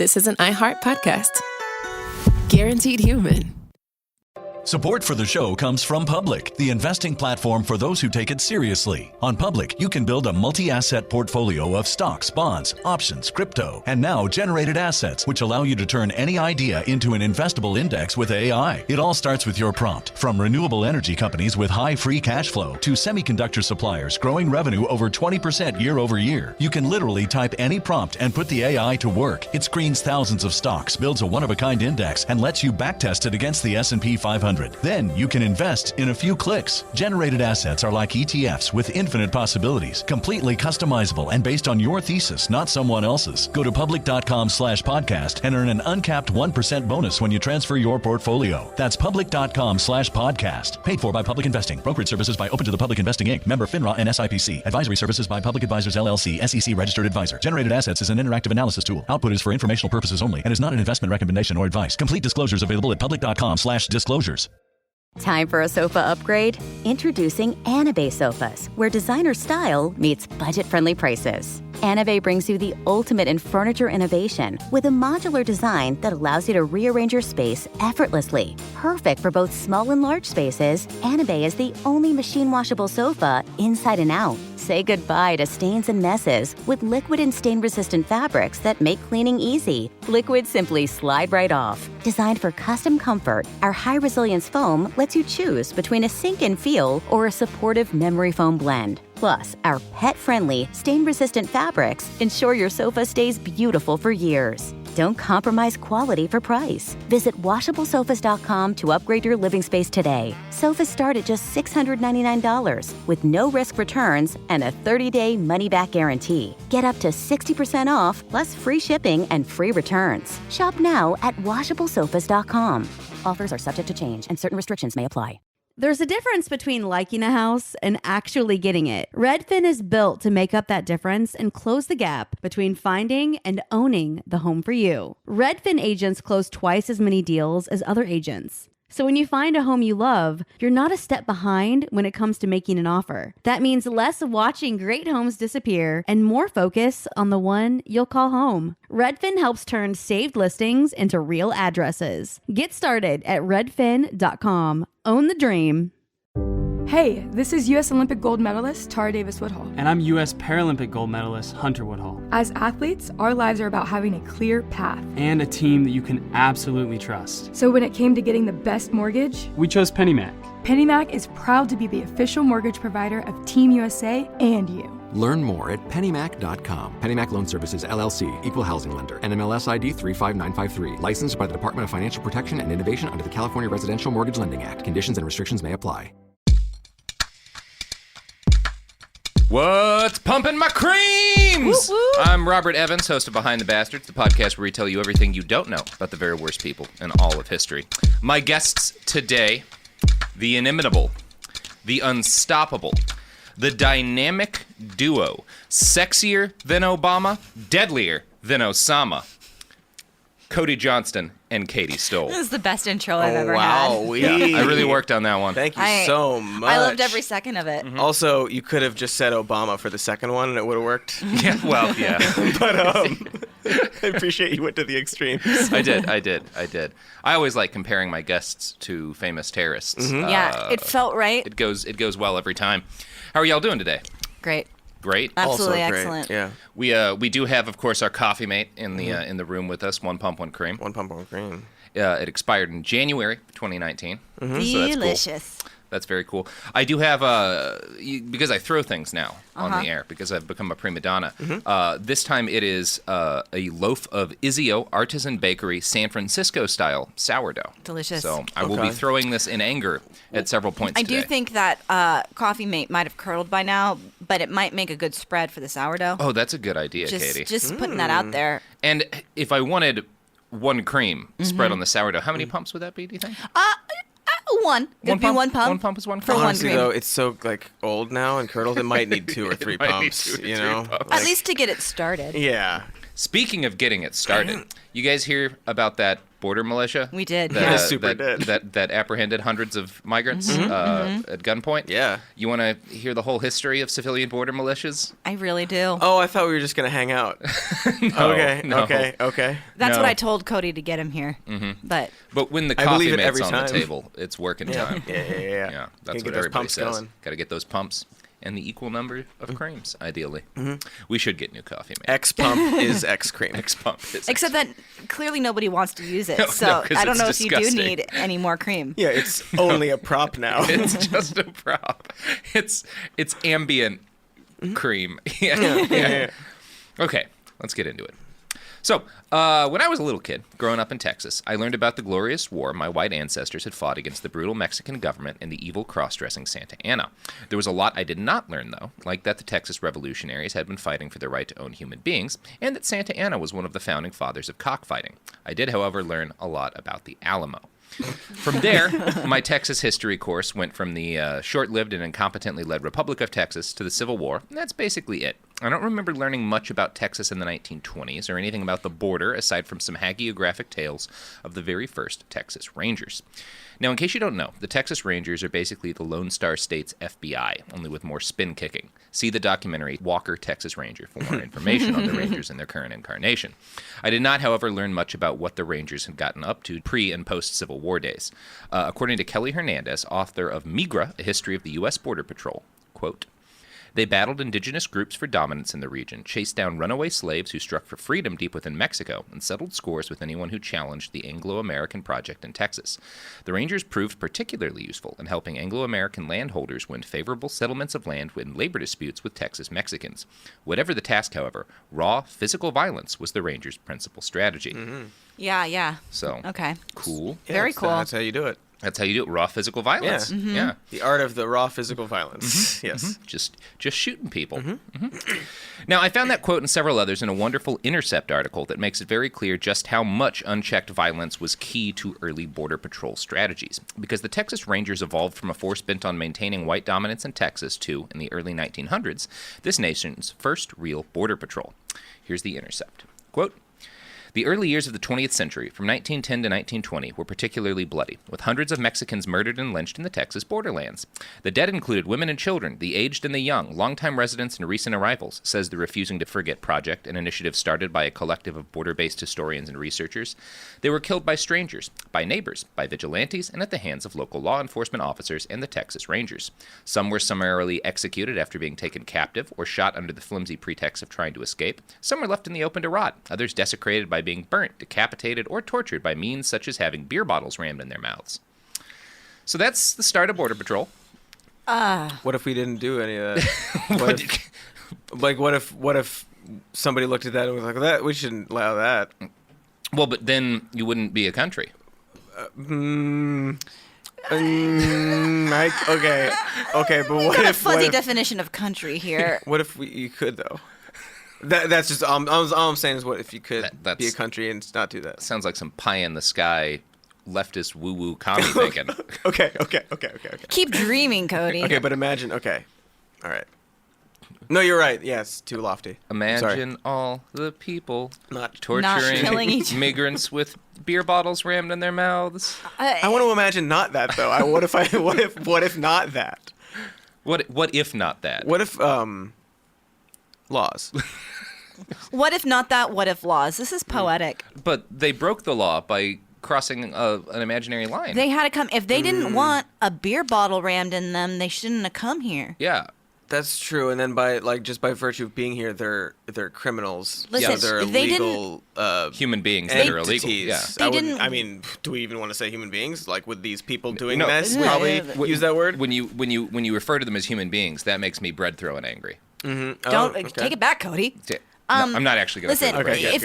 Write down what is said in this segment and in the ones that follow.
this is an iHeart podcast. Guaranteed human. Support for the show comes from Public, the investing platform for those who take it seriously. On Public, you can build a multi-asset portfolio of stocks, bonds, options, crypto, and now generated assets, which allow you to turn any idea into an investable index with AI. It all starts with your prompt. From renewable energy companies with high free cash flow to semiconductor suppliers growing revenue over 20% year over year, you can literally type any prompt and put the AI to work. It screens thousands of stocks, builds a one-of-a-kind index, and lets you backtest it against the S&P 500. Then you can invest in a few clicks. Generated assets are like ETFs with infinite possibilities, completely customizable and based on your thesis, not someone else's. Go to public.com/podcast and earn an uncapped 1% bonus when you transfer your portfolio. That's public.com/podcast. Paid for by Public Investing. Brokerage services by Open to the Public Investing Inc. Member FINRA and SIPC. Advisory services by Public Advisors LLC, SEC registered advisor. Generated assets is an interactive analysis tool. Output is for informational purposes only and is not an investment recommendation or advice. Complete disclosures available at public.com/disclosures. Time for a sofa upgrade? Introducing Anabay Sofas, where designer style meets budget-friendly prices. Anabay brings you the ultimate in furniture innovation with a modular design that allows you to rearrange your space effortlessly. Perfect for both small and large spaces, Anabay is the only machine-washable sofa inside and out. Say goodbye to stains and messes with liquid and stain-resistant fabrics that make cleaning easy. Liquids simply slide right off. Designed for custom comfort, our high-resilience foam lets you choose between a sink-in feel or a supportive memory foam blend. Plus, our pet-friendly, stain-resistant fabrics ensure your sofa stays beautiful for years. Don't compromise quality for price. Visit washablesofas.com to upgrade your living space today. Sofas start at just $699 with no-risk returns and a 30-day money-back guarantee. Get up to 60% off, plus free shipping and free returns. Shop now at washablesofas.com. Offers are subject to change and certain restrictions may apply. There's a difference between liking a house and actually getting it. Redfin is built to make up that difference and close the gap between finding and owning the home for you. Redfin agents close twice as many deals as other agents. So when you find a home you love, you're not a step behind when it comes to making an offer. That means less watching great homes disappear and more focus on the one you'll call home. Redfin helps turn saved listings into real addresses. Get started at redfin.com. Own the dream. Hey, this is U.S. Olympic gold medalist Tara Davis-Woodhull. And I'm U.S. Paralympic gold medalist Hunter Woodhull. As athletes, our lives are about having a clear path. And a team that you can absolutely trust. So when it came to getting the best mortgage, we chose PennyMac. PennyMac is proud to be the official mortgage provider of Team USA and you. Learn more at pennymac.com. PennyMac Loan Services, LLC, Equal Housing Lender, NMLS ID 35953. Licensed by the Department of Financial Protection and Innovation under the California Residential Mortgage Lending Act. Conditions and restrictions may apply. What's pumping my creams? Woo, woo. I'm Robert Evans, host of Behind the Bastards, the podcast where we tell you everything you don't know about the very worst people in all of history. My guests today, the inimitable, the unstoppable, the dynamic duo, sexier than Obama, deadlier than Osama, Cody Johnston and Katy Stoll. This is the best intro I've ever had. Yeah, I really worked on that one. Thank you so much. I loved every second of it. Mm-hmm. Also, you could have just said Obama for the second one and it would have worked. Yeah, well, yeah. But I appreciate you went to the extremes. I did. I always like comparing my guests to famous terrorists. Mm-hmm. Yeah, it felt right. It goes well every time. How are y'all doing today? Great. Great. Absolutely also great. Excellent. Yeah. We do have, of course, our coffee mate in the room with us. One Pump, One Cream. One Pump, One Cream. It expired in January 2019. Mm-hmm. So Delicious. That's very cool. I do have because I throw things now on the air because I've become a prima donna. Mm-hmm. This time it is a loaf of Izio Artisan Bakery San Francisco style sourdough. Delicious. So I will be throwing this in anger at several points today. I do think that Coffee Mate might have curdled by now, but it might make a good spread for the sourdough. Oh, that's a good idea, Katy. Just putting that out there. And if I wanted one cream spread on the sourdough, how many pumps would that be, do you think? One. It'd be one pump. One pump is one for cream. Honestly, one cream. though, it's so old now and curdled. It might need 2 or 3 pumps. You know, at least to get it started. Yeah. Speaking of getting it started, you guys hear about that border militia. We did. That, Super did. That apprehended hundreds of migrants at gunpoint. Yeah. You want to hear the whole history of civilian border militias? I really do. Oh, I thought we were just going to hang out. Okay. That's No. what I told Cody to get him here. But when the I coffee believe it mate's every on the time. table, it's working time. Yeah. Yeah, Gotta that's get what those everybody pumps says. going. Got to get those pumps and the equal number of creams, ideally. We should get new coffee mate. X pump is X cream. X pump is except that clearly nobody wants to use it. No, So 'cause I don't it's know if you do disgusting. need any more cream. Yeah, it's only a prop now. It's just a prop. It's ambient cream. Yeah. Okay, let's get into it. So, when I was a little kid, growing up in Texas, I learned about the glorious war my white ancestors had fought against the brutal Mexican government and the evil cross-dressing Santa Anna. There was a lot I did not learn, though, like that the Texas revolutionaries had been fighting for the right to own human beings, and that Santa Anna was one of the founding fathers of cockfighting. I did, however, learn a lot about the Alamo. From there, my Texas history course went from the short-lived and incompetently led Republic of Texas to the Civil War, and that's basically it. I don't remember learning much about Texas in the 1920s or anything about the border aside from some hagiographic tales of the very first Texas Rangers. Now, in case you don't know, the Texas Rangers are basically the Lone Star State's FBI, only with more spin kicking. See the documentary Walker, Texas Ranger for more information on the Rangers in their current incarnation. I did not, however, learn much about what the Rangers had gotten up to pre- and post-Civil War days. According to Kelly Hernandez, author of Migra, A History of the U.S. Border Patrol, quote, "They battled indigenous groups for dominance in the region, chased down runaway slaves who struck for freedom deep within Mexico, and settled scores with anyone who challenged the Anglo-American project in Texas. The Rangers proved particularly useful in helping Anglo-American landholders win favorable settlements of land in labor disputes with Texas Mexicans. Whatever the task, however, raw physical violence was the Rangers' principal strategy." Yeah. So, Okay. cool. Very cool. That's how you do it. That's how you do it. Raw physical violence. Yeah. The art of the raw physical violence. Yes. Just shooting people. Now, I found that quote and several others in a wonderful Intercept article that makes it very clear just how much unchecked violence was key to early Border Patrol strategies. Because the Texas Rangers evolved from a force bent on maintaining white dominance in Texas to, in the early 1900s, this nation's first real Border Patrol. Here's the Intercept. Quote, "The early years of the 20th century, from 1910 to 1920, were particularly bloody, with hundreds of Mexicans murdered and lynched in the Texas borderlands. The dead included women and children, the aged and the young, longtime residents and recent arrivals," says the Refusing to Forget Project, an initiative started by a collective of border-based historians and researchers. "They were killed by strangers, by neighbors, by vigilantes, and at the hands of local law enforcement officers and the Texas Rangers. Some were summarily executed after being taken captive or shot under the flimsy pretext of trying to escape. Some were left in the open to rot, others desecrated by being burnt, decapitated, or tortured by means such as having beer bottles rammed in their mouths." So that's the start of Border Patrol. What if we didn't do any of that? What if somebody looked at that and was like, "That we shouldn't allow that"? Well, but then you wouldn't be a country. Okay, but what Got a if? fuzzy definition of country here. What if you could though? That's just all I'm saying is, what if you could be a country and not do that? Sounds like some pie-in-the-sky leftist woo-woo commie thinking. Okay. Keep dreaming, Cody. Okay, but imagine. Okay, all right. No, you're right. Yeah, it's too lofty. Imagine all the people Not torturing killing each- migrants with beer bottles rammed in their mouths. I want to imagine not that though. What if not that? What if not that? What if laws? What if not that? What if laws? This is poetic. But they broke the law by crossing an imaginary line. They had to come. If they didn't want a beer bottle rammed in them, they shouldn't have come here. Yeah. That's true, and then by virtue of being here, they're criminals. Listen, so they're if they illegal human beings that are illegal. entities. Yeah. They I mean, do we even want to say human beings? Like, would these people doing No. this probably use that word? When you refer to them as human beings, that makes me bread throwing angry. Don't take it back, Cody. No, I'm not actually going to Listen, say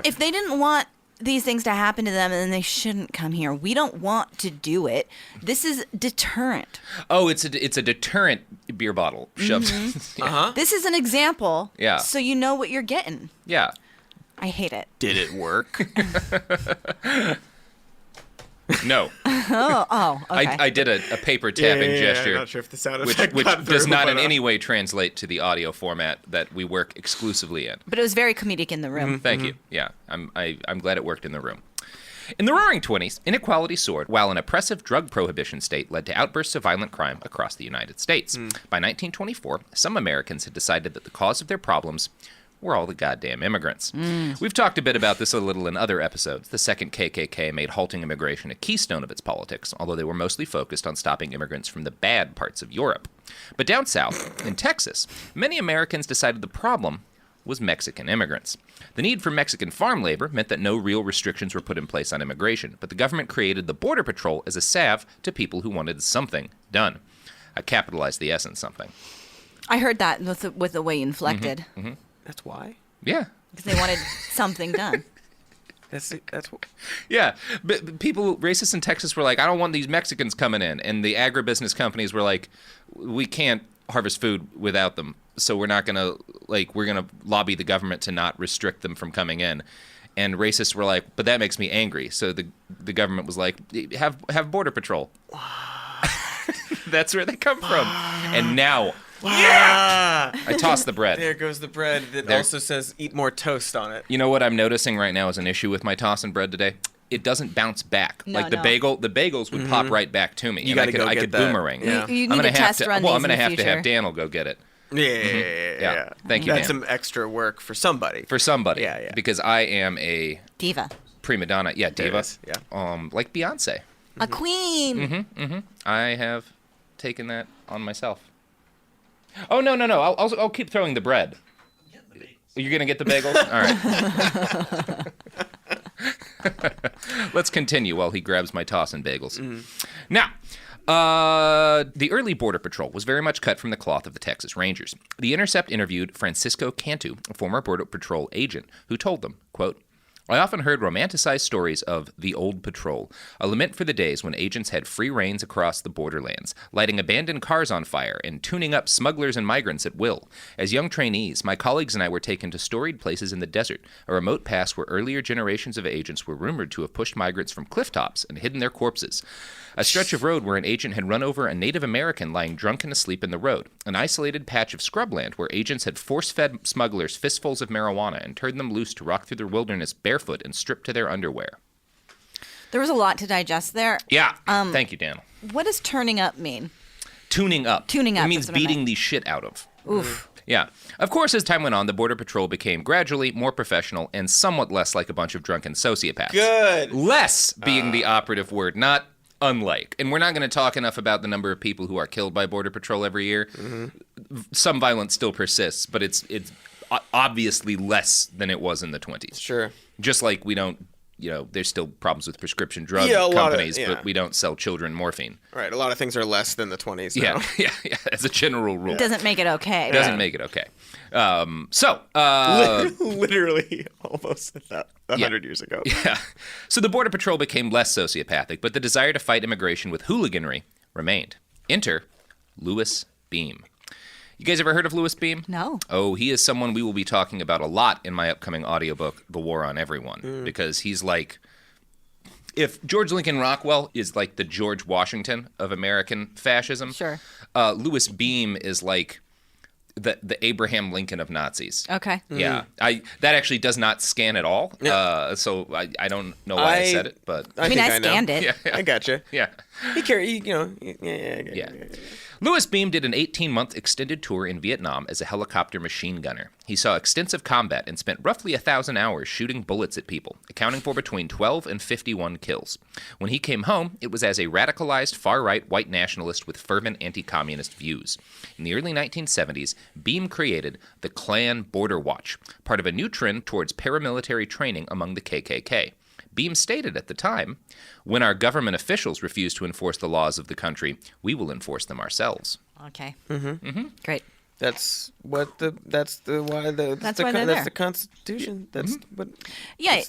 if they didn't want these things to happen to them, then they shouldn't come here. We don't want to do it. This is deterrent. Oh, it's a deterrent beer bottle shoved. This is an example. Yeah. So you know what you're getting. Yeah. I hate it. Did it work? No. Oh, okay. I did a paper tapping gesture. I'm not sure if the sound which effect got does through, not but, in any way translate to the audio format that we work exclusively in. But it was very comedic in the room. Thank you. Yeah, I'm glad it worked in the room. In the Roaring '20s, inequality soared while an oppressive drug prohibition state led to outbursts of violent crime across the United States. By 1924, some Americans had decided that the cause of their problems were all the goddamn immigrants. We've talked a bit about this a little in other episodes. The second KKK made halting immigration a keystone of its politics, although they were mostly focused on stopping immigrants from the bad parts of Europe. But down south, in Texas, many Americans decided the problem was Mexican immigrants. The need for Mexican farm labor meant that no real restrictions were put in place on immigration, but the government created the Border Patrol as a salve to people who wanted something done. I capitalized the S in something. I heard that with the way you inflected. That's why? Yeah. Because they wanted something done. That's Yeah, but people, racists in Texas were like, I don't want these Mexicans coming in. And the agribusiness companies were like, we can't harvest food without them. So we're not going to, we're going to lobby the government to not restrict them from coming in. And racists were like, but that makes me angry. So the government was like, have Border Patrol. That's where they come from. And now... Yeah! I tossed the bread. There goes the bread that also says eat more toast on it. You know what I'm noticing right now is an issue with my tossing bread today? It doesn't bounce back. The bagels would pop right back to me. I could boomerang. Yeah. You need to test run these I'm going to have future. to have Dan go get it. Yeah. Thank you, That's Dan. some extra work for somebody. Yeah. Because I am a... Diva. Prima donna. Yeah, diva. Yeah. Like Beyonce. A queen. I have taken that on myself. Oh, no. I'll keep throwing the bread. You're going to get the bagels? All right. Let's continue while he grabs my toss and bagels. Now, the early Border Patrol was very much cut from the cloth of the Texas Rangers. The Intercept interviewed Francisco Cantu, a former Border Patrol agent, who told them, quote, I often heard romanticized stories of the old patrol, a lament for the days when agents had free reins across the borderlands, lighting abandoned cars on fire and tuning up smugglers and migrants at will. As young trainees, my colleagues and I were taken to storied places in the desert, a remote past where earlier generations of agents were rumored to have pushed migrants from cliff tops and hidden their corpses. A stretch of road where an agent had run over a Native American lying drunk and asleep in the road. An isolated patch of scrubland where agents had force-fed smugglers fistfuls of marijuana and turned them loose to rock through the wilderness barefoot and stripped to their underwear. There was a lot to digest there. Yeah. Thank you, Dan. What does turning up mean? Tuning up. Tuning up. It means beating the shit out of. Oof. Yeah. Of course, as time went on, the Border Patrol became gradually more professional and somewhat less like a bunch of drunken sociopaths. Good. Less being the operative word, not unlike. And we're not going to talk enough about the number of people who are killed by Border Patrol every year. Some violence still persists, but it's obviously less than it was in the 20s. Sure. Just like we don't, there's still problems with prescription drug companies, but we don't sell children morphine. Right. A lot of things are less than the 20s now. Yeah. As a general rule. It doesn't make it okay. Make it okay. Literally almost 100 years ago. Yeah. So the Border Patrol became less sociopathic, but the desire to fight immigration with hooliganry remained. Enter Louis Beam. You guys ever heard of Louis Beam? No. Oh, he is someone we will be talking about a lot in my upcoming audiobook, The War on Everyone, because he's like, if George Lincoln Rockwell is like the George Washington of American fascism, Sure. Louis Beam is like the Abraham Lincoln of Nazis. Okay. Yeah. That actually does not scan at all. So I don't know why I said it, but I scanned it. Yeah. I gotcha. Yeah. Yeah. Louis Beam did an 18-month extended tour in Vietnam as a helicopter machine gunner. He saw extensive combat and spent roughly 1,000 hours shooting bullets at people, accounting for between 12 and 51 kills. When he came home, it was as a radicalized far-right white nationalist with fervent anti-communist views. In the early 1970s, Beam created the Klan Border Watch, part of a new trend towards paramilitary training among the KKK. Beam stated at the time, when our government officials refuse to enforce the laws of the country, we will enforce them ourselves. Okay. Great. That's why the Constitution. That's what. Yeah,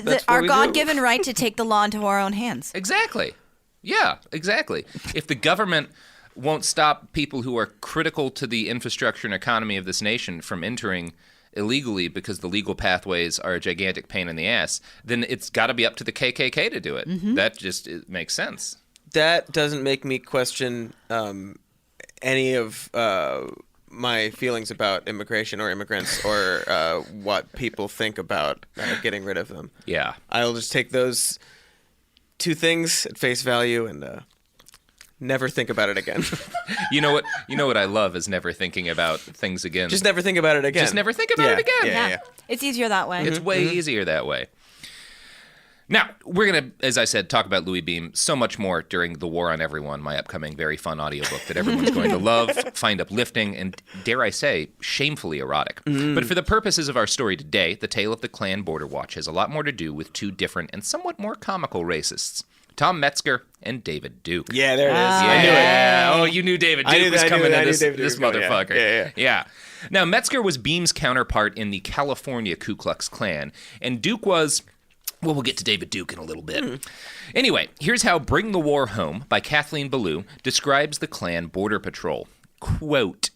that's our what we God-given right to take the law into our own hands. Exactly. Yeah, exactly. If the government won't stop people who are critical to the infrastructure and economy of this nation from entering illegally because the legal pathways are a gigantic pain in the ass, then it's got to be up to the KKK to do it. That just makes sense. That doesn't make me question any of my feelings about immigration or immigrants or what people think about getting rid of them. Yeah. I'll just take those two things at face value and never think about it again. You know what I love is never thinking about things again. Just never think about it again. Just never think about it again. Yeah. It's easier that way. It's way easier that way. Now, we're going to, as I said, talk about Louis Beam so much more during The War on Everyone, my upcoming very fun audiobook that everyone's going to love, find uplifting, and, dare I say, shamefully erotic. But for the purposes of our story today, the tale of the Klan Border Watch has a lot more to do with two different and somewhat more comical racists. Tom Metzger and David Duke. Yeah, there it is. I knew it. Oh, you knew David Duke was coming in this motherfucker. Yeah. Now, Metzger was Beam's counterpart in the California Ku Klux Klan, and Duke was... Well, we'll get to David Duke in a little bit. Anyway, here's how Bring the War Home by Kathleen Belew describes the Klan Border Patrol. Quote,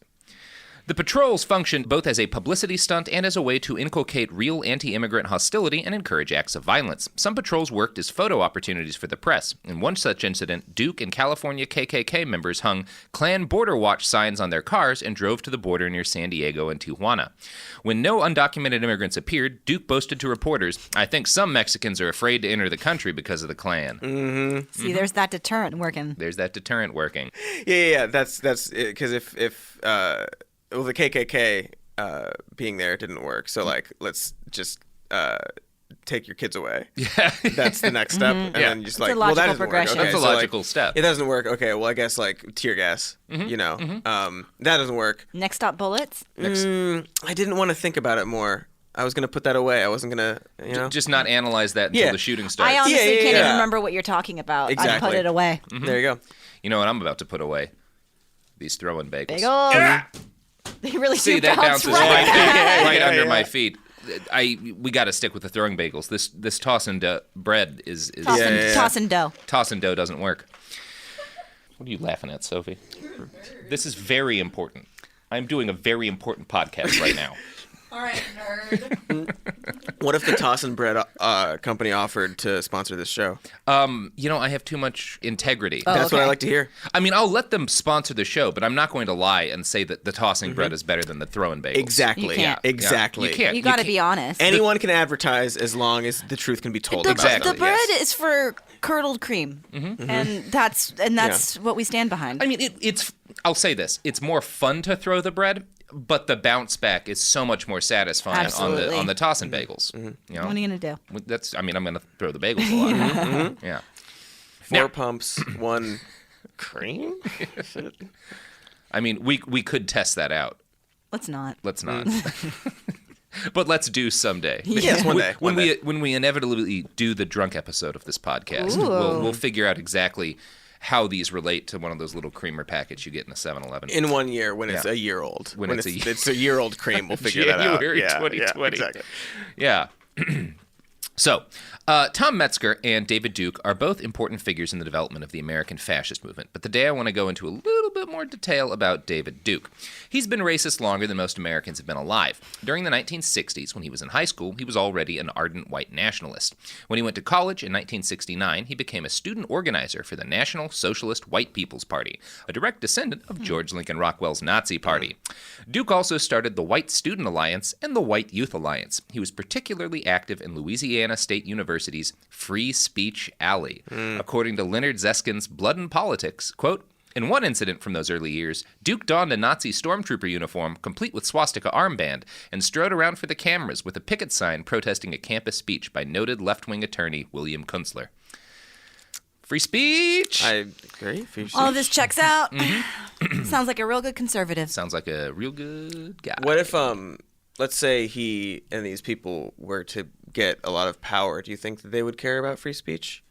"The patrols functioned both as a publicity stunt and as a way to inculcate real anti-immigrant hostility and encourage acts of violence. Some patrols worked as photo opportunities for the press. In one such incident, Duke and California KKK members hung Klan Border Watch signs on their cars and drove to the border near San Diego and Tijuana. When no undocumented immigrants appeared, Duke boasted to reporters, 'I think some Mexicans are afraid to enter the country because of the Klan.'" See, there's that deterrent working. Yeah. That's because if the KKK being there didn't work, so like let's just take your kids away. Yeah, that's the next step, and then just like, well, that doesn't work. Okay, that's a logical step. It doesn't work. Okay, well, I guess like tear gas. That doesn't work. Next stop, bullets. I didn't want to think about it more. I was gonna put that away. I wasn't gonna, just not analyze that until the shooting starts. I honestly can't even remember what you're talking about. Exactly. I put it away. There you go. You know what I'm about to put away? These throwing bagels. Bagels. They really see do that bounce bounces right under my feet. We got to stick with the throwing bagels. This tossing bread is tossing dough. Tossing dough doesn't work. What are you laughing at, Sophie? This is very important. I'm doing a very important podcast right now. All right, nerd. What if the Tossin' Bread company offered to sponsor this show? I have too much integrity. That's what I like to hear. I mean, I'll let them sponsor the show, but I'm not going to lie and say that the tossing bread is better than the throwing bagels. Exactly. You can't. Exactly. You can't. You got to be honest. Anyone can advertise as long as the truth can be told. Exactly. The bread is for curdled cream, and that's what we stand behind. I mean, it's. I'll say this: it's more fun to throw the bread, but the bounce back is so much more satisfying on the tossin' bagels. You know? What are you gonna do? I'm gonna throw the bagels a lot. Yeah. 4 pumps, 1 cream. I mean, we could test that out. Let's not. But let's do someday. Yes, one day. When we inevitably do the drunk episode of this podcast, we'll figure out exactly how these relate to one of those little creamer packets you get in a 7-Eleven. In 1 year, when it's a year old. When it's a year old cream, we'll figure that out. January 2020. Yeah, exactly. Yeah. So, Tom Metzger and David Duke are both important figures in the development of the American fascist movement, but today I want to go into a little bit more detail about David Duke. He's been racist longer than most Americans have been alive. During the 1960s, when he was in high school, he was already an ardent white nationalist. When he went to college in 1969, he became a student organizer for the National Socialist White People's Party, a direct descendant of George Lincoln Rockwell's Nazi Party. Duke also started the White Student Alliance and the White Youth Alliance. He was particularly active in Louisiana State University's Free Speech Alley. According to Leonard Zeskin's Blood and Politics, quote, "In one incident from those early years, Duke donned a Nazi stormtrooper uniform, complete with swastika armband, and strode around for the cameras with a picket sign protesting a campus speech by noted left-wing attorney William Kunstler." Free speech! I agree. All this checks out. Sounds like a real good conservative. Sounds like a real good guy. What if, let's say he and these people were to get a lot of power, do you think that they would care about free speech?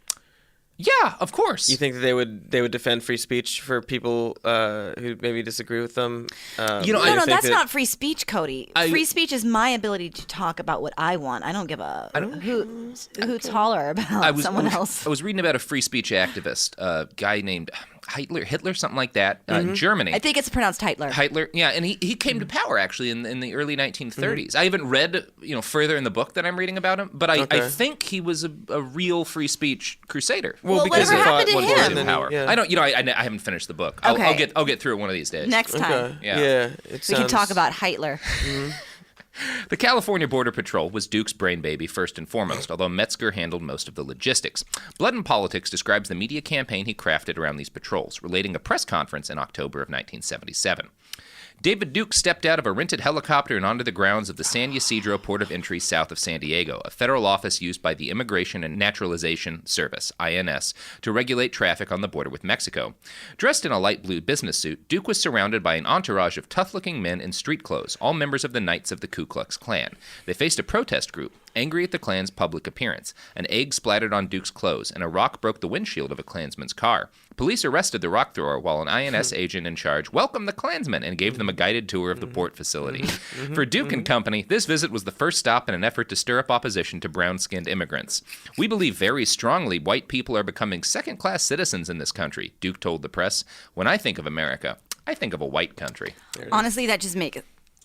Yeah, of course. You think that they would defend free speech for people who maybe disagree with them? No, that's not free speech, Cody. Free speech is my ability to talk about what I want. I don't give a hoots holler about someone else. I was reading about a free speech activist, a guy named, Hitler, something like that, Germany. I think it's pronounced Hitler, yeah, and he came to power actually in the early 1930s. I haven't read further in the book that I'm reading about him, but I think he was a real free speech crusader. Well, because whatever happened to him? Power. Yeah. I don't, I haven't finished the book. I'll get through it one of these days. Next time. Yeah. We can talk about Hitler. The California Border Patrol was Duke's brain baby first and foremost, although Metzger handled most of the logistics. Blood and Politics describes the media campaign he crafted around these patrols, relating a press conference in October of 1977. David Duke stepped out of a rented helicopter and onto the grounds of the San Ysidro Port of Entry south of San Diego, a federal office used by the Immigration and Naturalization Service, INS, to regulate traffic on the border with Mexico. Dressed in a light blue business suit, Duke was surrounded by an entourage of tough-looking men in street clothes, all members of the Knights of the Ku Klux Klan. They faced a protest group, angry at the Klan's public appearance. An egg splattered on Duke's clothes, and a rock broke the windshield of a Klansman's car. Police arrested the rock thrower while an INS agent in charge welcomed the Klansmen and gave them a guided tour of the port facility. For Duke and company, this visit was the first stop in an effort to stir up opposition to brown-skinned immigrants. We believe very strongly white people are becoming second-class citizens in this country, Duke told the press. When I think of America, I think of a white country. Honestly, that just makes...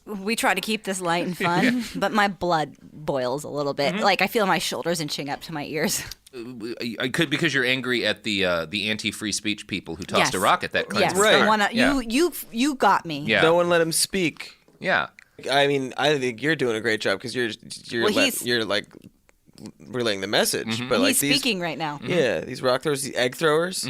We try to keep this light and fun, but my blood boils a little bit. Like, I feel my shoulders inching up to my ears. I could, because you're angry at the anti-free speech people who tossed a rock at that Klansman. Right. You got me. Yeah. No one let him speak. Yeah. I mean, I think you're doing a great job because you're like relaying the message. But he's speaking right now. Yeah, these rock throwers, these egg throwers.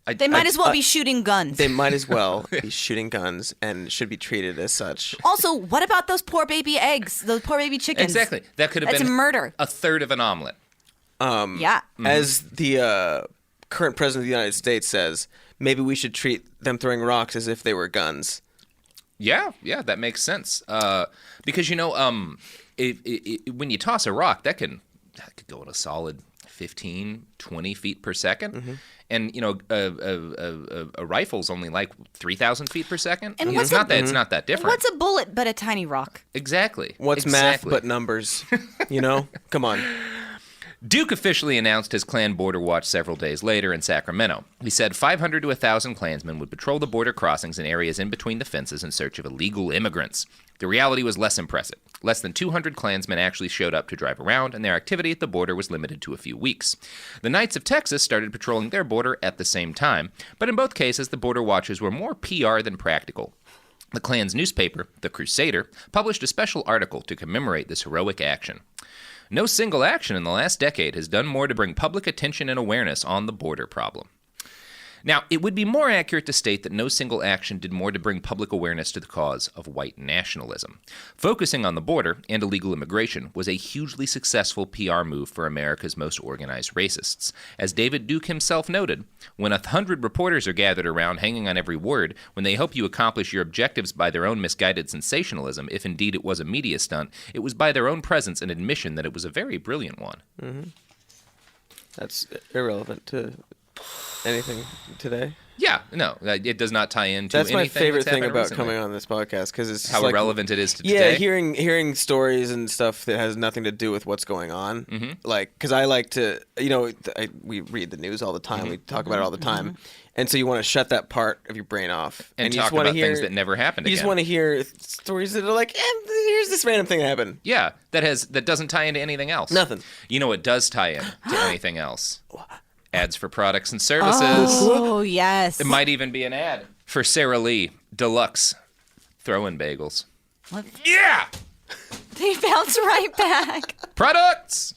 They might as well be shooting guns. They might as well be shooting guns and should be treated as such. Also, what about those poor baby eggs? Those poor baby chickens? Exactly. That could have been murder. A third of an omelet. As the current president of the United States says, maybe we should treat them throwing rocks as if they were guns. Yeah, that makes sense. Because, when you toss a rock, that could go at a solid 15, 20 feet per second. And, a rifle's only like 3,000 feet per second. And it's not that different. What's a bullet but a tiny rock? Exactly. What's math but numbers? Come on. Duke officially announced his Klan border watch several days later in Sacramento. He said 500 to 1,000 Klansmen would patrol the border crossings and areas in between the fences in search of illegal immigrants. The reality was less impressive. Less than 200 Klansmen actually showed up to drive around, and their activity at the border was limited to a few weeks. The Knights of Texas started patrolling their border at the same time, but in both cases, the border watchers were more PR than practical. The Klan's newspaper, The Crusader, published a special article to commemorate this heroic action. No single action in the last decade has done more to bring public attention and awareness on the border problem. Now, it would be more accurate to state that no single action did more to bring public awareness to the cause of white nationalism. Focusing on the border and illegal immigration was a hugely successful PR move for America's most organized racists. As David Duke himself noted, when 100 reporters are gathered around hanging on every word, when they help you accomplish your objectives by their own misguided sensationalism, if indeed it was a media stunt, it was by their own presence and admission that it was a very brilliant one. That's irrelevant to anything today? Yeah, no, it does not tie into anything. That's my favorite thing about recently. coming on this podcast because it's how irrelevant it is to today. Yeah, hearing stories and stuff that has nothing to do with what's going on. Like, because I like to, we read the news all the time. We talk about it all the time. And so you want to shut that part of your brain off. And you talk just want about to hear things that never happened again. You just want to hear stories that are like, here's this random thing that happened. Yeah, that doesn't tie into anything else. Nothing. You know what does tie in to anything else? Ads for products and services. Oh, yes. It might even be an ad for Sara Lee Deluxe throw-in bagels. What? Yeah! They bounce right back. Products!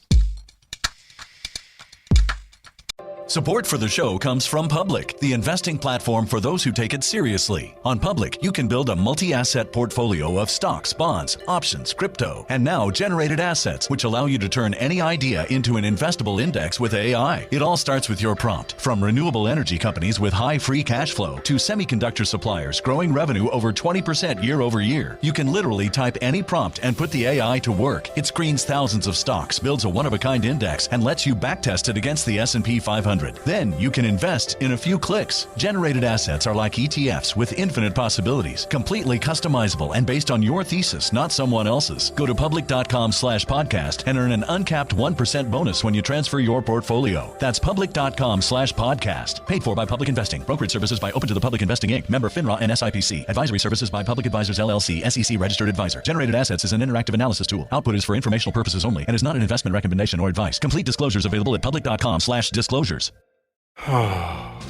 Support for the show comes from Public, the investing platform for those who take it seriously. On Public, you can build a multi-asset portfolio of stocks, bonds, options, crypto, and now generated assets, which allow you to turn any idea into an investable index with AI. It all starts with your prompt. From renewable energy companies with high free cash flow to semiconductor suppliers growing revenue over 20% year over year, you can literally type any prompt and put the AI to work. It screens thousands of stocks, builds a one-of-a-kind index, and lets you backtest it against the S&P 500. 100. Then you can invest in a few clicks. Generated assets are like ETFs with infinite possibilities, completely customizable and based on your thesis, not someone else's. Go to public.com/podcast and earn an uncapped 1% bonus when you transfer your portfolio. That's public.com/podcast. Paid for by Public Investing. Brokerage services by Open to the Public Investing Inc. Member FINRA and SIPC. Advisory services by Public Advisors LLC, SEC registered advisor. Generated assets is an interactive analysis tool. Output is for informational purposes only and is not an investment recommendation or advice. Complete disclosures available at public.com/disclosures.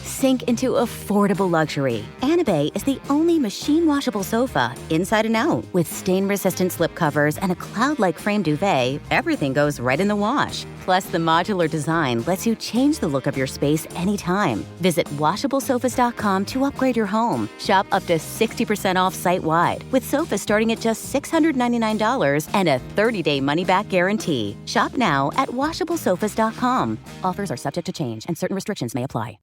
Sink into affordable luxury. Anabay is the only machine washable sofa, inside and out. With stain-resistant slip covers and a cloud-like frame duvet, everything goes right in the wash. Plus, the modular design lets you change the look of your space anytime. Visit washablesofas.com to upgrade your home. Shop up to 60% off site-wide, with sofas starting at just $699 and a 30-day money-back guarantee. Shop now at washablesofas.com. Offers are subject to change, and certain restrictions may apply.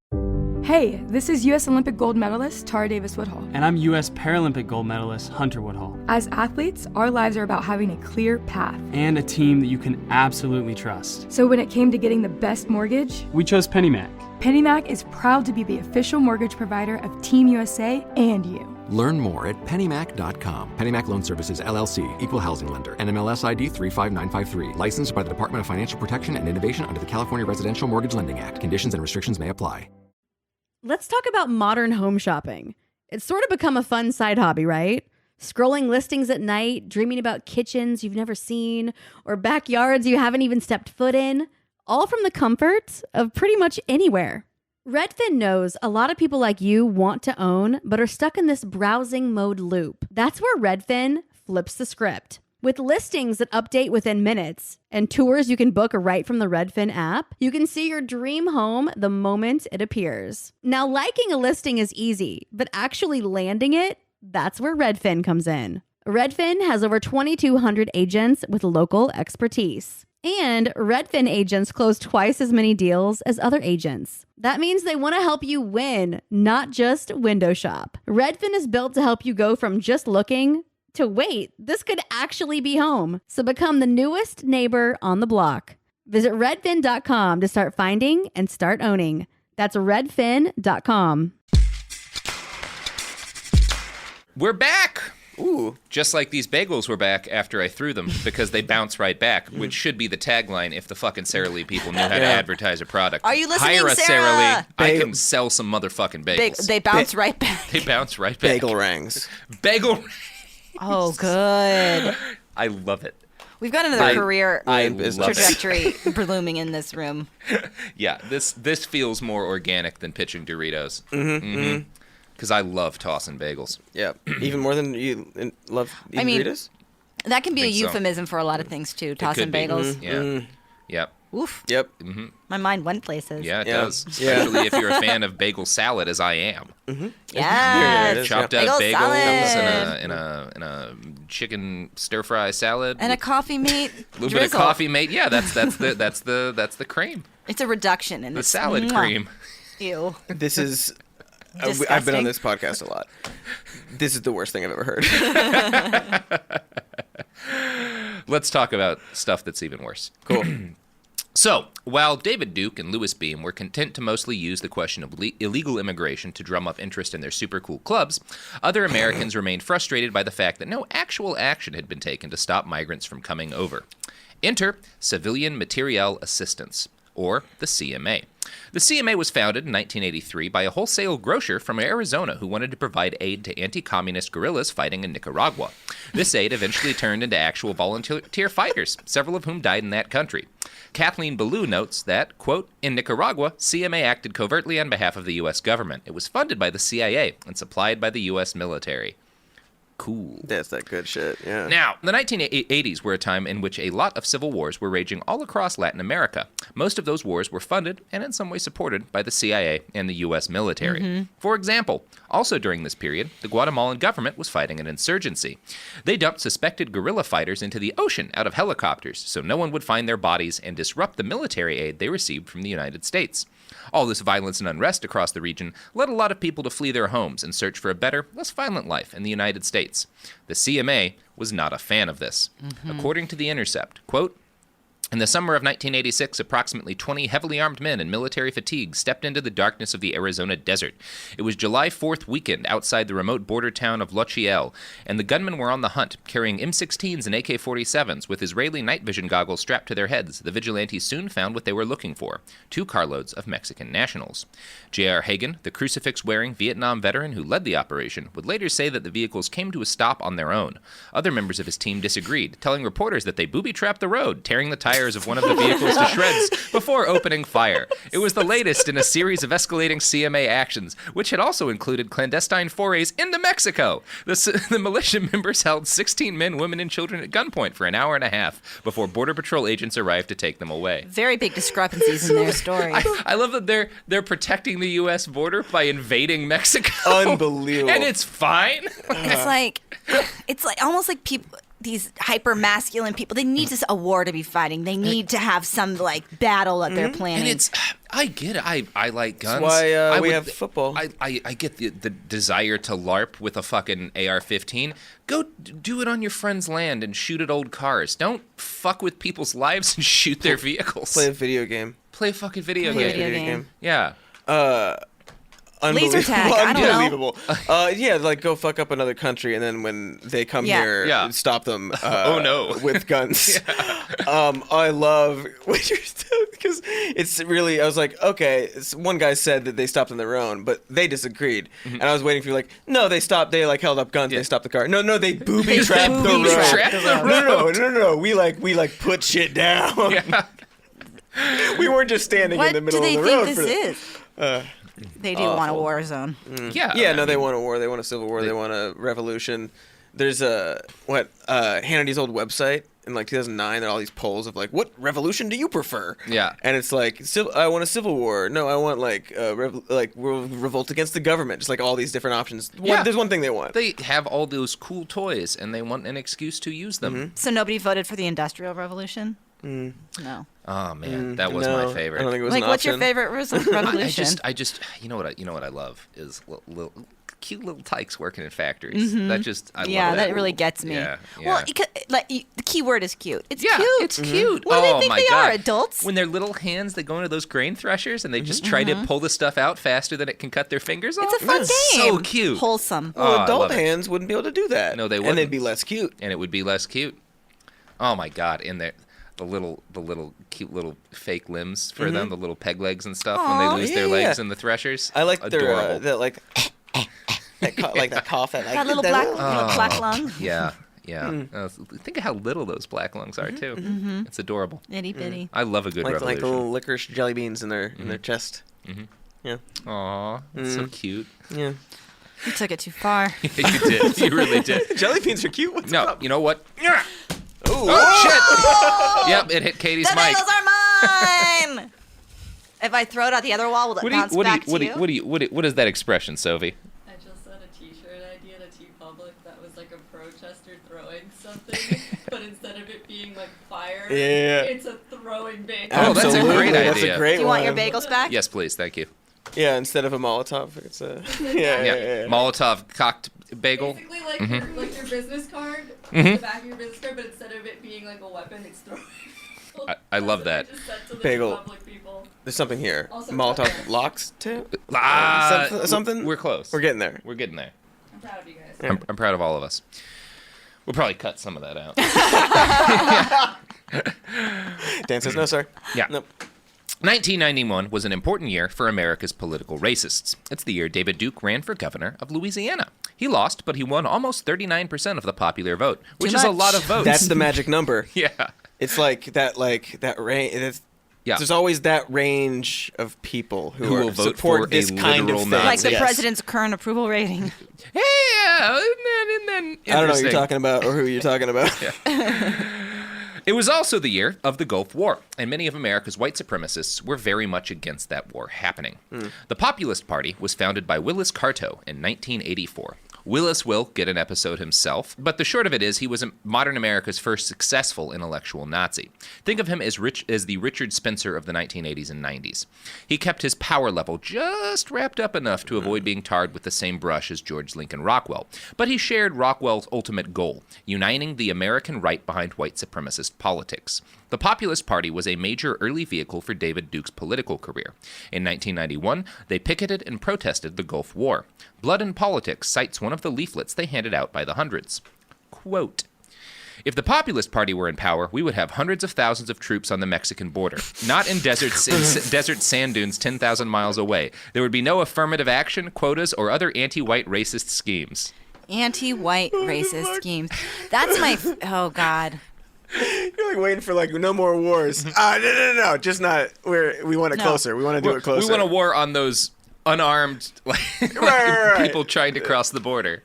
Hey, this is U.S. Olympic gold medalist Tara Davis-Woodhull. And I'm U.S. Paralympic gold medalist Hunter Woodhull. As athletes, our lives are about having a clear path. And a team that you can absolutely trust. So when it came to getting the best mortgage, we chose PennyMac. PennyMac is proud to be the official mortgage provider of Team USA and you. Learn more at pennymac.com. PennyMac Loan Services, LLC, Equal Housing Lender, NMLS ID 35953. Licensed by the Department of Financial Protection and Innovation under the California Residential Mortgage Lending Act. Conditions and restrictions may apply. Let's talk about modern home shopping. It's sort of become a fun side hobby, right? Scrolling listings at night, dreaming about kitchens you've never seen, or backyards you haven't even stepped foot in, all from the comfort of pretty much anywhere. Redfin knows a lot of people like you want to own, but are stuck in this browsing mode loop. That's where Redfin flips the script. With listings that update within minutes and tours you can book right from the Redfin app, you can see your dream home the moment it appears. Now, liking a listing is easy, but actually landing it, that's where Redfin comes in. Redfin has over 2,200 agents with local expertise. And Redfin agents close twice as many deals as other agents. That means they want to help you win, not just window shop. Redfin is built to help you go from just looking to wait, this could actually be home. So become the newest neighbor on the block. Visit redfin.com to start finding and start owning. That's redfin.com. We're back. Ooh. Just like these bagels were back after I threw them because they bounce right back, which should be the tagline if the fucking Sara Lee people knew how to advertise a product. Are you listening, Hire us, Sara Lee. I can sell some motherfucking bagels. They bounce right back. They bounce right back. Bagel rings. Bagel. Oh, good. I love it. We've got another career love trajectory blooming in this room. Yeah, this feels more organic than pitching Doritos. Mm-hmm. Because I love tossing bagels. Yeah, even more than you love eating Doritos? That can be a euphemism for a lot of things, too, tossing bagels. Mm-hmm. Yeah. Mm-hmm. Yep. Oof. Yep. Mm-hmm. My mind went places. Yeah, it does. Especially if you're a fan of bagel salad, as I am. Mm-hmm. Yeah. Chopped up bagels in a chicken stir fry salad and a coffee mate. A little bit of coffee mate. Yeah, that's the cream. It's a reduction in the salad cream. Ew. This is. I've been on this podcast a lot. This is the worst thing I've ever heard. Let's talk about stuff that's even worse. Cool. So, while David Duke and Louis Beam were content to mostly use the question of illegal immigration to drum up interest in their super cool clubs, other Americans remained frustrated by the fact that no actual action had been taken to stop migrants from coming over. Enter Civilian Materiel Assistance, or the CMA. The CMA was founded in 1983 by a wholesale grocer from Arizona who wanted to provide aid to anti-communist guerrillas fighting in Nicaragua. This aid eventually turned into actual volunteer fighters, several of whom died in that country. Kathleen Ballou notes that, quote, in Nicaragua, CMA acted covertly on behalf of the U.S. government. It was funded by the CIA and supplied by the U.S. military. Cool. That's that good shit, yeah. Now, the 1980s were a time in which a lot of civil wars were raging all across Latin America. Most of those wars were funded and in some way supported by the CIA and the U.S. military. Mm-hmm. For example, also during this period, the Guatemalan government was fighting an insurgency. They dumped suspected guerrilla fighters into the ocean out of helicopters so no one would find their bodies and disrupt the military aid they received from the United States. All this violence and unrest across the region led a lot of people to flee their homes and search for a better, less violent life in the United States. The CMA was not a fan of this. Mm-hmm. According to The Intercept, quote, In the summer of 1986, approximately 20 heavily armed men in military fatigues stepped into the darkness of the Arizona desert. It was July 4th weekend outside the remote border town of Lochiel, and the gunmen were on the hunt, carrying M16s and AK-47s with Israeli night vision goggles strapped to their heads. The vigilantes soon found what they were looking for, 2 carloads of Mexican nationals. J.R. Hagan, the crucifix-wearing Vietnam veteran who led the operation, would later say that the vehicles came to a stop on their own. Other members of his team disagreed, telling reporters that they booby-trapped the road, tearing the tires of one of the vehicles to shreds before opening fire. It was the latest in a series of escalating CMA actions, which had also included clandestine forays into Mexico. The militia members held 16 men, women, and children at gunpoint for an hour and a half before Border Patrol agents arrived to take them away. Very big discrepancies in their story. I love that they're protecting the U.S. border by invading Mexico. Unbelievable. And it's fine. It's like almost like people, these hyper masculine people, they need a war to be fighting. They need to have some like battle that they're planning. And I get it. I like guns. That's why we have football. I get the desire to LARP with a fucking AR-15. Go do it on your friend's land and shoot at old cars. Don't fuck with people's lives and shoot their vehicles. Play a video game. Play a fucking video game. Yeah. Laser tag. I don't Unbelievable. Yeah, like go fuck up another country, and then when they come here, stop them. Oh no, with guns. I love what you're because it's really. I was like, okay. One guy said that they stopped on their own, but they disagreed, and I was waiting for you. Like, no, they stopped. They like held up guns. They stopped the car. No, they booby trapped the road. No. We like put shit down. Yeah. We weren't just standing in the middle of the road. What do they think this is? They do want a war zone. Yeah, no, they want a war. They want a civil war. They want a revolution. There's Hannity's old website in like 2009. There are all these polls of like, what revolution do you prefer? Yeah, and it's like, I want a civil war. No, I want like revolt against the government. Just like all these different options. There's one thing they want. They have all those cool toys, and they want an excuse to use them. Mm-hmm. So nobody voted for the Industrial Revolution? No. Oh man, that was my favorite. I don't think it was like, an what's option. your favorite revolution? I just, you know what I love is cute little tykes working in factories. Mm-hmm. I love that really gets me. Yeah. Well, the key word is cute. It's cute. It's cute. What do they think my they God. are, adults? When their little hands, they go into those grain threshers and they just try to pull the stuff out faster than it can cut their fingers off. It's a fun game. So cute. Wholesome. Well, adult hands wouldn't be able to do that. No, they wouldn't. And they'd be less cute. And it would be less cute. Oh my God! In there. The little cute little fake limbs for them, the little peg legs and stuff when they lose their legs in the threshers. I like adorable. their like that cough that little black lung. Yeah. Think of how little those black lungs are too. Mm-hmm. It's adorable. Itty bitty. I love a good revolution. Like the little licorice jelly beans in their chest. Mm-hmm. Yeah. Aw, that's so cute. Yeah. You took it too far. You did. You really did. Jelly beans are cute. What's up? You know what? Ooh. Oh, shit! Yep, it hit Katie's the mic. bagels are mine! If I throw it at the other wall, will it bounce back to you? What is that expression, Sophie? I just had a t-shirt idea to T-Public that was like a protester throwing something, but instead of it being like fire, it's a throwing bagel. Oh, that's a great idea. That's a great one. Do you want your bagels back? Yes, please. Thank you. Yeah, instead of a Molotov, it's a yeah. Molotov cocked bagel. Basically, like your business card, the back of your business card, but instead of it being like a weapon, it's throwing. I love that. Bagel. There's something here. Also Molotov locks too. Something. We're close. We're getting there. We're getting there. I'm proud of you guys. I'm proud of all of us. We'll probably cut some of that out. Dan says no, sir. Yeah. Nope. 1991 was an important year for America's political racists. It's the year David Duke ran for governor of Louisiana. He lost, but he won almost 39% of the popular vote, which is a lot of votes. That's the magic number. Yeah. It's like that range. Yeah. There's always that range of people who will vote support for this kind of thing. Like the president's current approval rating. Yeah. And then I don't know what you're talking about or who you're talking about. It was also the year of the Gulf War, and many of America's white supremacists were very much against that war happening. The Populist Party was founded by Willis Carto in 1984. Willis will get an episode himself, but the short of it is he was modern America's first successful intellectual Nazi. Think of him as the Richard Spencer of the 1980s and 90s. He kept his power level just wrapped up enough to avoid being tarred with the same brush as George Lincoln Rockwell, but he shared Rockwell's ultimate goal, uniting the American right behind white supremacist politics. The Populist Party was a major early vehicle for David Duke's political career. In 1991, they picketed and protested the Gulf War. Blood and Politics cites one of the leaflets they handed out by the hundreds. Quote, "If the Populist Party were in power, we would have hundreds of thousands of troops on the Mexican border, not in desert sand dunes 10,000 miles away. There would be no affirmative action, quotas, or other anti-white racist schemes." Anti-white racist schemes. That's my... Oh, God. You're like waiting for like no more wars. No, just not. We want it closer. We want to do it closer. We want a war on those unarmed people trying to cross the border.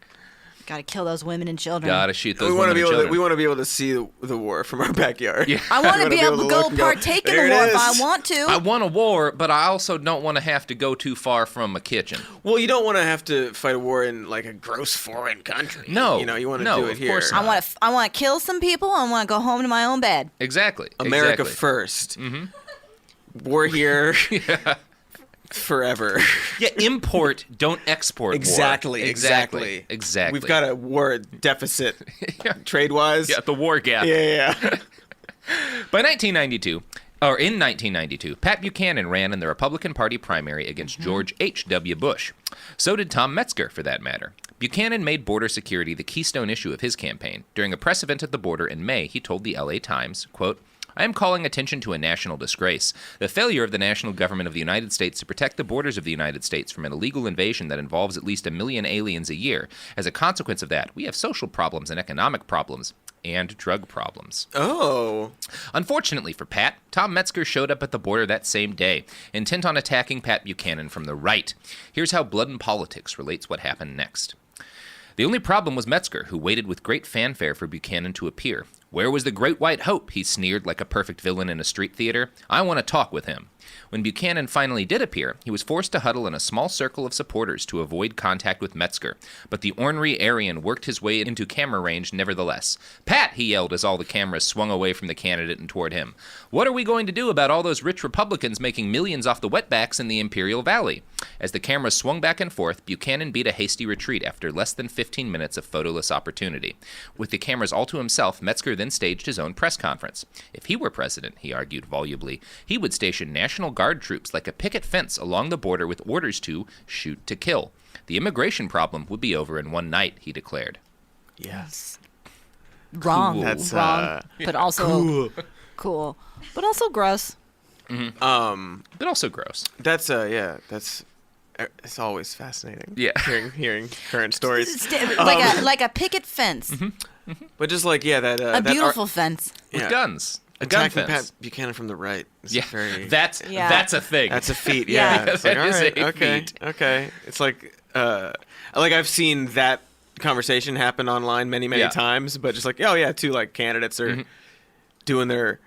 Gotta kill those women and children. Gotta shoot those we women and children. We want to be able to see the war from our backyard. Yeah. I want to be able to go partake in the war if I want to. I want a war, but I also don't want to have to go too far from a kitchen. Well, you don't want to have to fight a war in like a gross foreign country. No. You want to do it here. Course I want to kill some people. I want to go home to my own bed. Exactly. America first. Mm-hmm. We're here. Yeah. Forever. Yeah, import, don't export. Exactly. We've got a war deficit trade-wise. Yeah, the war gap. Yeah. In 1992, Pat Buchanan ran in the Republican Party primary against George H.W. Bush. So did Tom Metzger, for that matter. Buchanan made border security the keystone issue of his campaign. During a press event at the border in May, he told the LA Times, quote, "I am calling attention to a national disgrace. The failure of the national government of the United States to protect the borders of the United States from an illegal invasion that involves at least 1 million aliens a year. As a consequence of that, we have social problems and economic problems. And drug problems." Oh. Unfortunately for Pat, Tom Metzger showed up at the border that same day, intent on attacking Pat Buchanan from the right. Here's how Blood and Politics relates what happened next. The only problem was Metzger, who waited with great fanfare for Buchanan to appear. "Where was the great white hope?" he sneered like a perfect villain in a street theater. "I want to talk with him." When Buchanan finally did appear, he was forced to huddle in a small circle of supporters to avoid contact with Metzger. But the ornery Aryan worked his way into camera range nevertheless. "Pat!" he yelled as all the cameras swung away from the candidate and toward him. "What are we going to do about all those rich Republicans making millions off the wetbacks in the Imperial Valley?" As the cameras swung back and forth, Buchanan beat a hasty retreat after less than 15 minutes of photoless opportunity. With the cameras all to himself, Metzger then staged his own press conference. If he were president, he argued volubly, he would station National Guard troops like a picket fence along the border with orders to shoot to kill. The immigration problem would be over in one night, he declared. Yes. Wrong. Cool. That's wrong. But also cool. But also gross. Mm-hmm. But also gross. That's it's always fascinating. Yeah. Hearing current stories. Like a picket fence. Mm-hmm. Mm-hmm. But just like a beautiful fence with guns. Attacking Pat Buchanan from the right. That's a thing. That's a feat. Yeah. It's like, all right, feat. Okay. It's like I've seen that conversation happen online many times, but just like two like candidates are doing their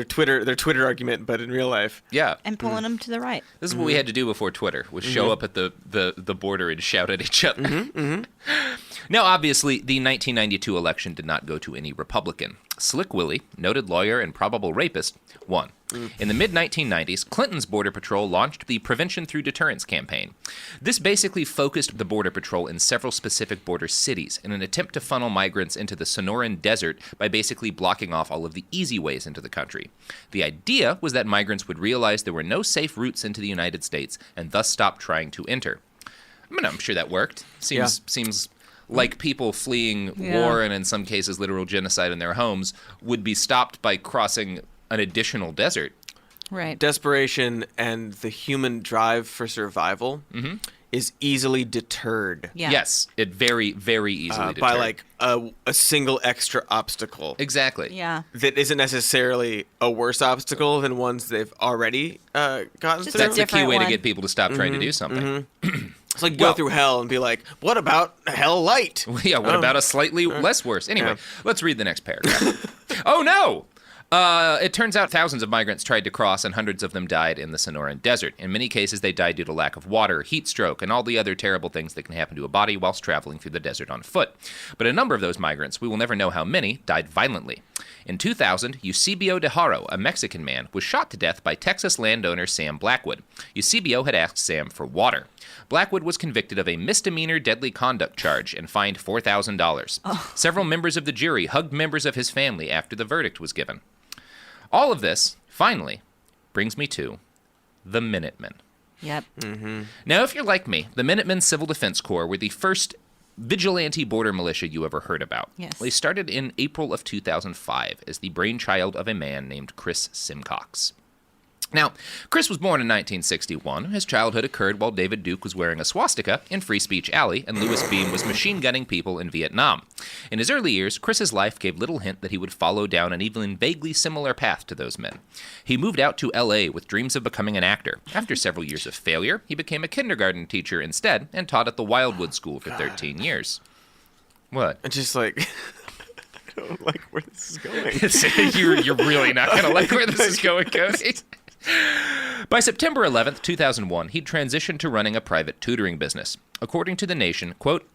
Twitter argument, but in real life. Yeah. And pulling them to the right. This is what we had to do before Twitter, was show up at the border and shout at each other. Now, obviously, the 1992 election did not go to any Republican. Slick Willie, noted lawyer and probable rapist, won. In the mid-1990s, Clinton's Border Patrol launched the Prevention Through Deterrence campaign. This basically focused the Border Patrol in several specific border cities in an attempt to funnel migrants into the Sonoran Desert by basically blocking off all of the easy ways into the country. The idea was that migrants would realize there were no safe routes into the United States and thus stop trying to enter. I mean, I'm sure that worked. Seems like people fleeing war and in some cases literal genocide in their homes would be stopped by crossing an additional desert. Right. Desperation and the human drive for survival is easily deterred. Yeah. Yes, it very, very easily deterred. By like a single extra obstacle. Exactly. Yeah. That isn't necessarily a worse obstacle than ones they've already gotten through. That's a key way to get people to stop trying to do something. It's like go through hell and be like, what about hell light? Yeah, what about a slightly less worse? Anyway, let's read the next paragraph. Oh, no! It turns out thousands of migrants tried to cross and hundreds of them died in the Sonoran Desert. In many cases, they died due to lack of water, heat stroke, and all the other terrible things that can happen to a body whilst traveling through the desert on foot. But a number of those migrants, we will never know how many, died violently. In 2000, Eusebio de Haro, a Mexican man, was shot to death by Texas landowner Sam Blackwood. Eusebio had asked Sam for water. Blackwood was convicted of a misdemeanor deadly conduct charge and fined $4,000. Several members of the jury hugged members of his family after the verdict was given. All of this, finally, brings me to the Minutemen. Yep. Now, if you're like me, the Minutemen Civil Defense Corps were the first vigilante border militia you ever heard about. Yes. They started in April of 2005 as the brainchild of a man named Chris Simcox. Now, Chris was born in 1961. His childhood occurred while David Duke was wearing a swastika in Free Speech Alley and Louis Beam was machine gunning people in Vietnam. In his early years, Chris's life gave little hint that he would follow down an even vaguely similar path to those men. He moved out to L.A. with dreams of becoming an actor. After several years of failure, he became a kindergarten teacher instead and taught at the Wildwood School for 13 years. What? It's just like... I don't like where this is going. You're really not going to like where this is going, Cody. By September 11th, 2001, he'd transitioned to running a private tutoring business. According to The Nation, quote,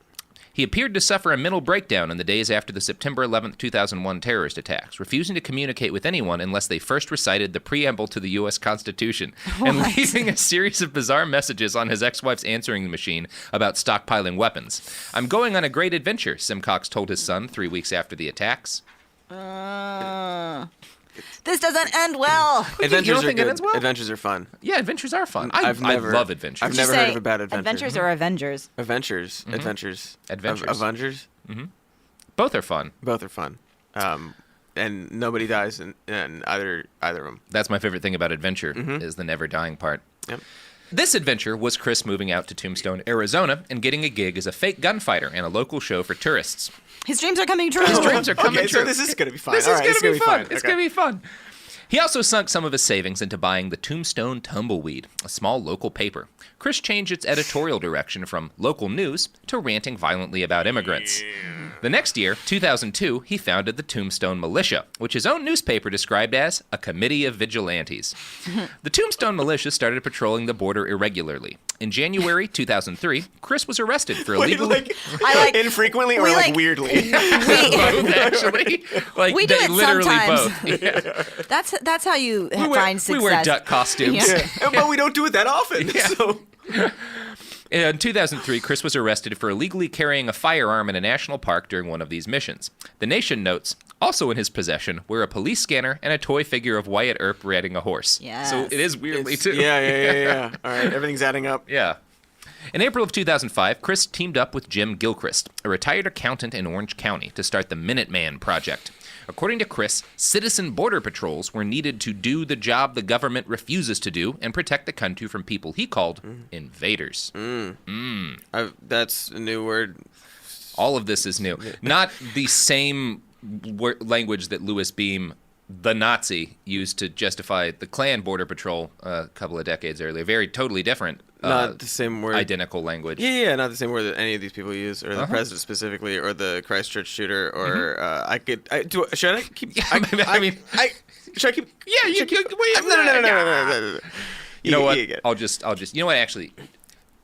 he appeared to suffer a mental breakdown in the days after the September 11th, 2001 terrorist attacks, refusing to communicate with anyone unless they first recited the preamble to the U.S. Constitution, and leaving a series of bizarre messages on his ex-wife's answering machine about stockpiling weapons. I'm going on a great adventure, Simcox told his son 3 weeks after the attacks. This doesn't end well. Adventures are good. Adventures are fun. Yeah, adventures are fun. I love adventures. I've never heard of a bad adventure. Adventures or Avengers? Adventures. Mm-hmm. Adventures. Avengers. Mm-hmm. Both are fun. Both are fun. And nobody dies in either of them. That's my favorite thing about adventure is the never dying part. Yep. This adventure was Chris moving out to Tombstone, Arizona, and getting a gig as a fake gunfighter in a local show for tourists. His dreams are coming true. His dreams are coming true. So this is going to be fun. This is going to be fun. It's It's going to be fun. He also sunk some of his savings into buying the Tombstone Tumbleweed, a small local paper. Chris changed its editorial direction from local news to ranting violently about immigrants. The next year, 2002, he founded the Tombstone Militia, which his own newspaper described as a committee of vigilantes. The Tombstone Militia started patrolling the border irregularly. In January 2003, Chris was arrested for illegally... infrequently or weirdly? Both, actually. We do it literally sometimes. both. Yeah. That's how you find success. We wear duck costumes. Yeah. But we don't do it that often. Yeah. So. In 2003, Chris was arrested for illegally carrying a firearm in a national park during one of these missions. The Nation notes, also in his possession were a police scanner and a toy figure of Wyatt Earp riding a horse. Yes. So it is weirdly, too. Yeah. All right, everything's adding up. Yeah. In April of 2005, Chris teamed up with Jim Gilchrist, a retired accountant in Orange County, to start the Minuteman Project. According to Chris, citizen border patrols were needed to do the job the government refuses to do and protect the country from people he called invaders. That's a new word. All of this is new. Not the same language that Louis Beam, the Nazi, used to justify the Klan border patrol a couple of decades earlier. Very totally different. Not the same word. Identical language. Yeah, not the same word that any of these people use, or the president specifically, or the Christchurch shooter, or should I keep? Should I keep? Yeah, you can. No. You know what? I'll just. You know what? Actually,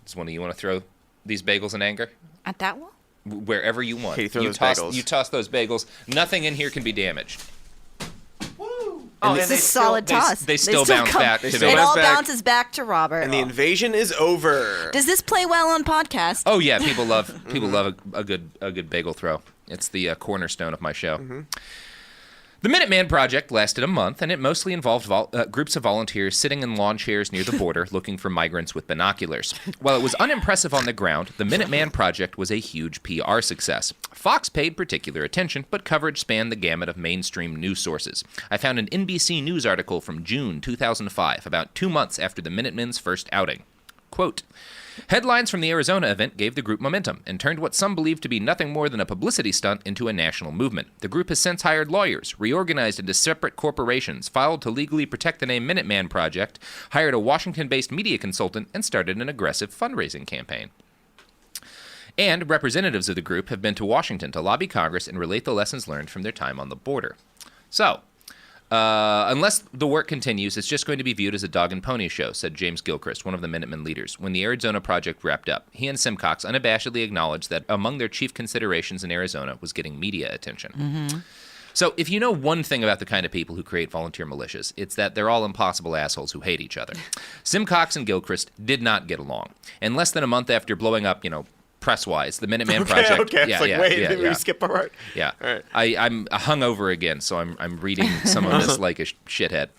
does one of you want to throw these bagels in anger? At that one? Wherever you want. Okay, those bagels. You toss those bagels. Nothing in here can be damaged. Oh, it's a solid toss. They still bounce back to me. It all bounces back to Robert. And the invasion is over. Does this play well on podcast? Oh yeah, people love a good bagel throw. It's the cornerstone of my show. The Minuteman Project lasted a month, and it mostly involved groups of volunteers sitting in lawn chairs near the border looking for migrants with binoculars. While it was unimpressive on the ground, the Minuteman Project was a huge PR success. Fox paid particular attention, but coverage spanned the gamut of mainstream news sources. I found an NBC News article from June 2005, about 2 months after the Minutemen's first outing. Quote, headlines from the Arizona event gave the group momentum and turned what some believed to be nothing more than a publicity stunt into a national movement. The group has since hired lawyers, reorganized into separate corporations, filed to legally protect the name Minuteman Project, hired a Washington-based media consultant, and started an aggressive fundraising campaign. And representatives of the group have been to Washington to lobby Congress and relate the lessons learned from their time on the border. So, Unless the work continues, it's just going to be viewed as a dog and pony show, said James Gilchrist, one of the Minutemen leaders. When the Arizona project wrapped up, he and Simcox unabashedly acknowledged that among their chief considerations in Arizona was getting media attention. Mm-hmm. So if you know one thing about the kind of people who create volunteer militias, it's that they're all impossible assholes who hate each other. Simcox and Gilchrist did not get along. And less than a month after blowing up, press-wise, the Minuteman Project. Okay. Did we skip a part? Yeah. All right. I'm hungover again, so I'm reading some of this like a shithead.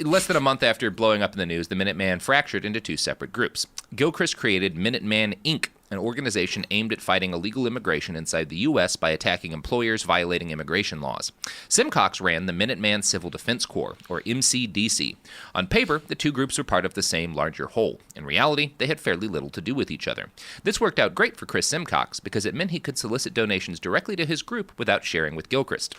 Less than a month after blowing up in the news, the Minuteman fractured into two separate groups. Gilchrist created Minuteman Inc., an organization aimed at fighting illegal immigration inside the U.S. by attacking employers violating immigration laws. Simcox ran the Minuteman Civil Defense Corps, or MCDC. On paper, the two groups were part of the same larger whole. In reality, they had fairly little to do with each other. This worked out great for Chris Simcox because it meant he could solicit donations directly to his group without sharing with Gilchrist.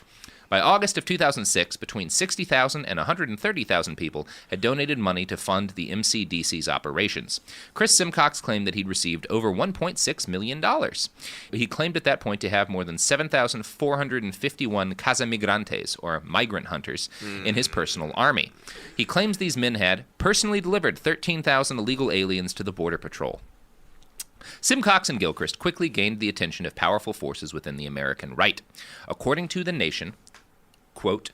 By August of 2006, between 60,000 and 130,000 people had donated money to fund the MCDC's operations. Chris Simcox claimed that he'd received over $1.6 million. He claimed at that point to have more than 7,451 casamigrantes, or migrant hunters, in his personal army. He claims these men had personally delivered 13,000 illegal aliens to the Border Patrol. Simcox and Gilchrist quickly gained the attention of powerful forces within the American right. According to The Nation, quote,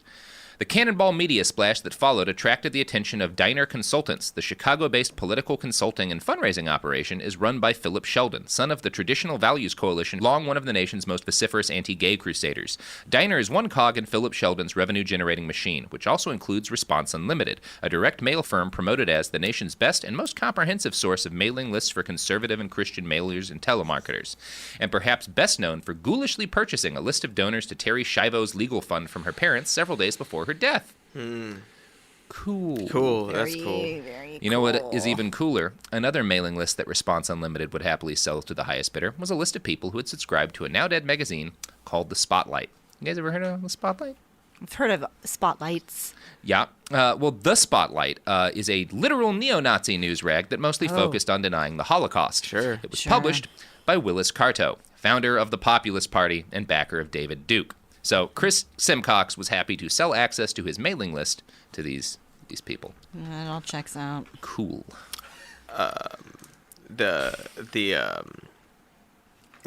the cannonball media splash that followed attracted the attention of Diner Consultants. The Chicago-based political consulting and fundraising operation is run by Philip Sheldon, son of the Traditional Values Coalition, long one of the nation's most vociferous anti-gay crusaders. Diner is one cog in Philip Sheldon's revenue-generating machine, which also includes Response Unlimited, a direct mail firm promoted as the nation's best and most comprehensive source of mailing lists for conservative and Christian mailers and telemarketers, and perhaps best known for ghoulishly purchasing a list of donors to Terry Schiavo's legal fund from her parents several days before her death. Cool. That's cool. Very you know what is even cooler? Another mailing list that Response Unlimited would happily sell to the highest bidder was a list of people who had subscribed to a now-dead magazine called The Spotlight. You guys ever heard of The Spotlight? I've heard of spotlights. Yeah. Well, The Spotlight is a literal neo-Nazi news rag that mostly focused on denying the Holocaust. Sure. It was published by Willis Carto, founder of the Populist Party and backer of David Duke. So Chris Simcox was happy to sell access to his mailing list to these people. It all checks out. Cool.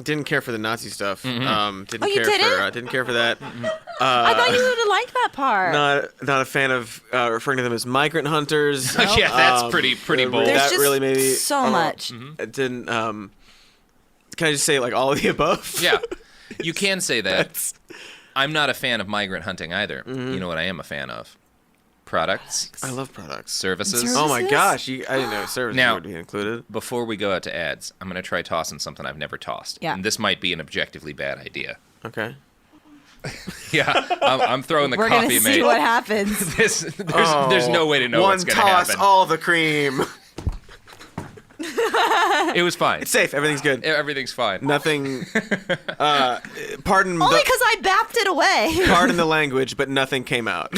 Didn't care for the Nazi stuff. Mm-hmm. Didn't care for that. I thought you would have liked that part. Not a fan of referring to them as migrant hunters. Yeah, that's pretty bold. There's that just really maybe so much. It didn't. Can I just say like all of the above? Yeah, you can say that. I'm not a fan of migrant hunting either. You know what I am a fan of? Products. I love products. Services. Oh my gosh, I didn't know services would be included. Before we go out to ads, I'm going to try tossing something I've never tossed. Yeah. And this might be an objectively bad idea. Okay. Yeah, I'm throwing the We're coffee gonna see mate. what happens. There's no way to know what's going to happen. One toss, all the cream. It was fine. It's safe. Everything's good. Everything's fine. Nothing. Pardon. Only because I bapped it away. Pardon the language, but nothing came out.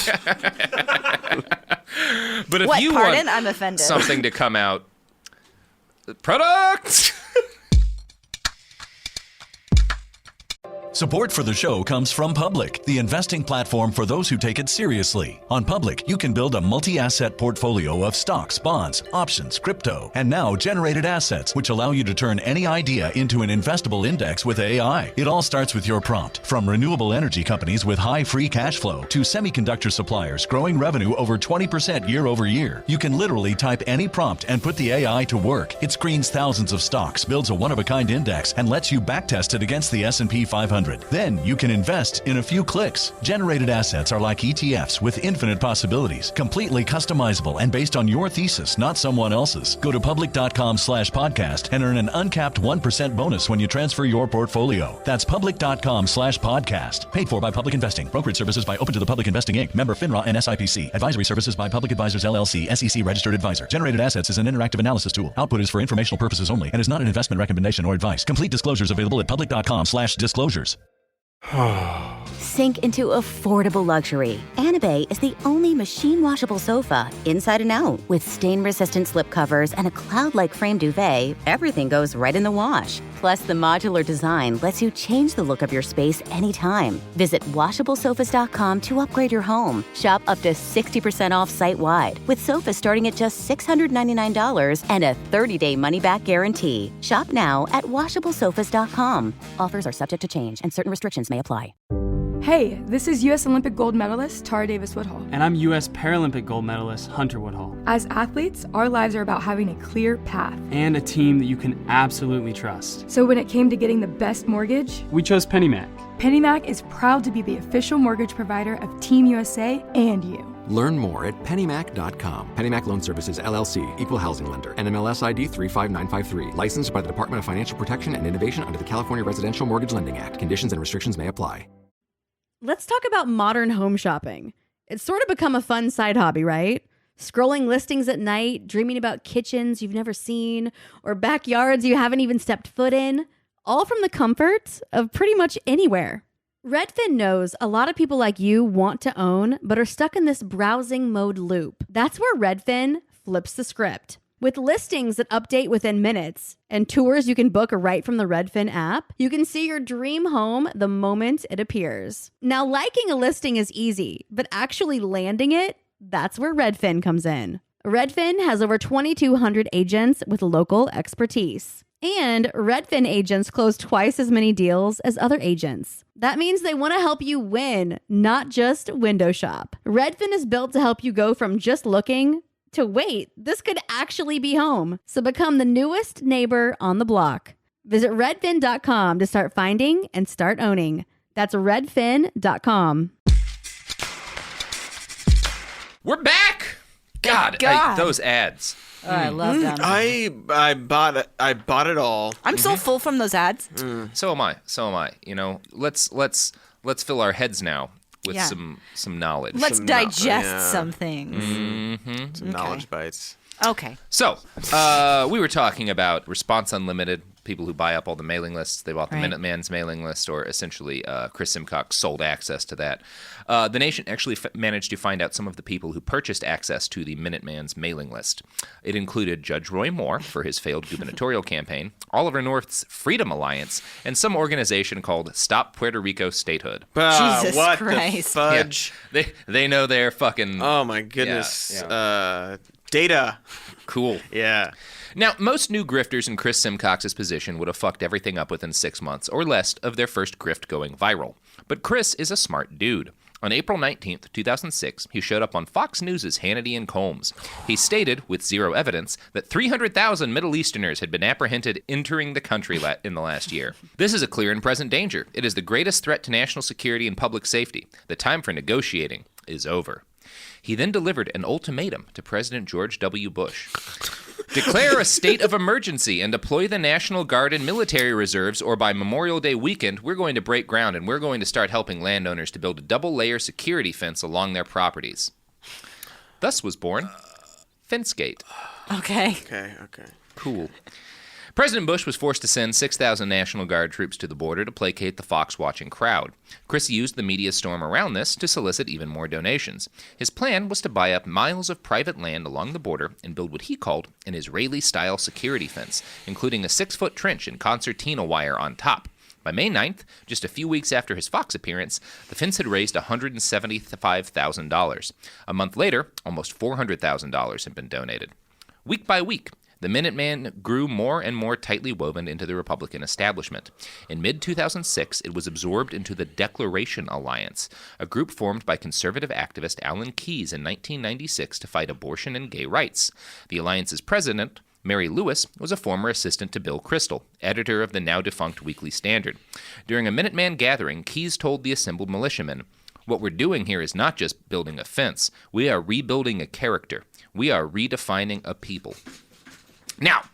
But if What, you pardon? want I'm offended. something to come out, products. Support for the show comes from Public, the investing platform for those who take it seriously. On Public, you can build a multi-asset portfolio of stocks, bonds, options, crypto, and now generated assets, which allow you to turn any idea into an investable index with AI. It all starts with your prompt. From renewable energy companies with high free cash flow to semiconductor suppliers growing revenue over 20% year over year, you can literally type any prompt and put the AI to work. It screens thousands of stocks, builds a one-of-a-kind index, and lets you backtest it against the S&P 500. Then you can invest in a few clicks. Generated assets are like ETFs with infinite possibilities, completely customizable and based on your thesis, not someone else's. Go to public.com/podcast and earn an uncapped 1% bonus when you transfer your portfolio. That's public.com/podcast. Paid for by Public Investing. Brokerage services by Open to the Public Investing Inc. Member FINRA and SIPC. Advisory services by Public Advisors LLC, SEC registered advisor. Generated assets is an interactive analysis tool. Output is for informational purposes only and is not an investment recommendation or advice. Complete disclosures available at public.com/disclosures. sink into affordable luxury. Anabay is the only machine washable sofa, inside and out. With stain-resistant slip covers and a cloud-like frame duvet, everything goes right in the wash. Plus, the modular design lets you change the look of your space anytime. Visit washablesofas.com to upgrade your home. Shop up to 60% off site-wide, with sofas starting at just $699 and a 30-day money-back guarantee. Shop now at washablesofas.com. Offers are subject to change, and certain restrictions may apply. Hey, this is U.S. Olympic gold medalist Tara Davis-Woodhull. And I'm U.S. Paralympic gold medalist Hunter Woodhull. As athletes, our lives are about having a clear path. And a team that you can absolutely trust. So when it came to getting the best mortgage, we chose PennyMac. PennyMac is proud to be the official mortgage provider of Team USA and you. Learn more at pennymac.com. PennyMac Loan Services, LLC, Equal Housing Lender, NMLS ID 35953. Licensed by the Department of Financial Protection and Innovation under the California Residential Mortgage Lending Act. Conditions and restrictions may apply. Let's talk about modern home shopping. It's sort of become a fun side hobby, right? Scrolling listings at night, dreaming about kitchens you've never seen, or backyards you haven't even stepped foot in, all from the comfort of pretty much anywhere. Redfin knows a lot of people like you want to own, but are stuck in this browsing mode loop. That's where Redfin flips the script. With listings that update within minutes and tours you can book right from the Redfin app, you can see your dream home the moment it appears. Now, liking a listing is easy, but actually landing it, that's where Redfin comes in. Redfin has over 2,200 agents with local expertise. And Redfin agents close twice as many deals as other agents. That means they want to help you win, not just window shop. Redfin is built to help you go from just looking to wait, this could actually be home. So become the newest neighbor on the block. Visit redfin.com to start finding and start owning. That's redfin.com. We're back. God. Those ads. Oh, I love them. I bought it all. I'm so full from those ads. So am I. You know, let's fill our heads now with some knowledge. Let's digest some things. Mm-hmm. Some knowledge bites. Okay. So, we were talking about Response Unlimited, people who buy up all the mailing lists. They bought the Minuteman's mailing list, or essentially Chris Simcox sold access to that. The Nation actually managed to find out some of the people who purchased access to the Minuteman's mailing list. It included Judge Roy Moore for his failed gubernatorial campaign, Oliver North's Freedom Alliance, and some organization called Stop Puerto Rico Statehood. Jesus what Christ. The fudge? Yeah, they know they're fucking... Oh, my goodness. Data. Cool. Yeah. Now, most new grifters in Chris Simcox's position would have fucked everything up within 6 months or less of their first grift going viral. But Chris is a smart dude. On April 19th, 2006, he showed up on Fox News' Hannity and Combs. He stated, with zero evidence, that 300,000 Middle Easterners had been apprehended entering the country in the last year. This is a clear and present danger. It is the greatest threat to national security and public safety. The time for negotiating is over. He then delivered an ultimatum to President George W. Bush. Declare a state of emergency and deploy the National Guard and military reserves, or by Memorial Day weekend, we're going to break ground and we're going to start helping landowners to build a double-layer security fence along their properties. Thus was born Fencegate. Okay. Cool. President Bush was forced to send 6,000 National Guard troops to the border to placate the Fox-watching crowd. Chris used the media storm around this to solicit even more donations. His plan was to buy up miles of private land along the border and build what he called an Israeli-style security fence, including a 6-foot trench and concertina wire on top. By May 9th, just a few weeks after his Fox appearance, the fence had raised $175,000. A month later, almost $400,000 had been donated. Week by week, the Minuteman grew more and more tightly woven into the Republican establishment. In mid-2006, it was absorbed into the Declaration Alliance, a group formed by conservative activist Alan Keyes in 1996 to fight abortion and gay rights. The alliance's president, Mary Lewis, was a former assistant to Bill Kristol, editor of the now-defunct Weekly Standard. During a Minuteman gathering, Keyes told the assembled militiamen, "What we're doing here is not just building a fence. We are rebuilding a character. We are redefining a people." Now,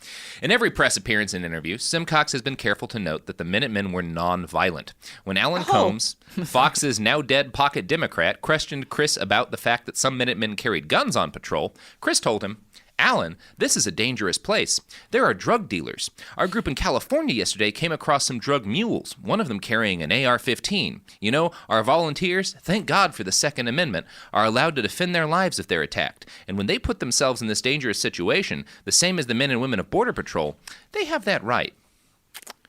in every press appearance and interview, Simcox has been careful to note that the Minutemen were non-violent. When Alan Combs, Fox's now-dead pocket Democrat, questioned Chris about the fact that some Minutemen carried guns on patrol, Chris told him, Alan, this is a dangerous place. There are drug dealers. Our group in California yesterday came across some drug mules, one of them carrying an AR-15. You know, our volunteers, thank God for the Second Amendment, are allowed to defend their lives if they're attacked. And when they put themselves in this dangerous situation, the same as the men and women of Border Patrol, they have that right.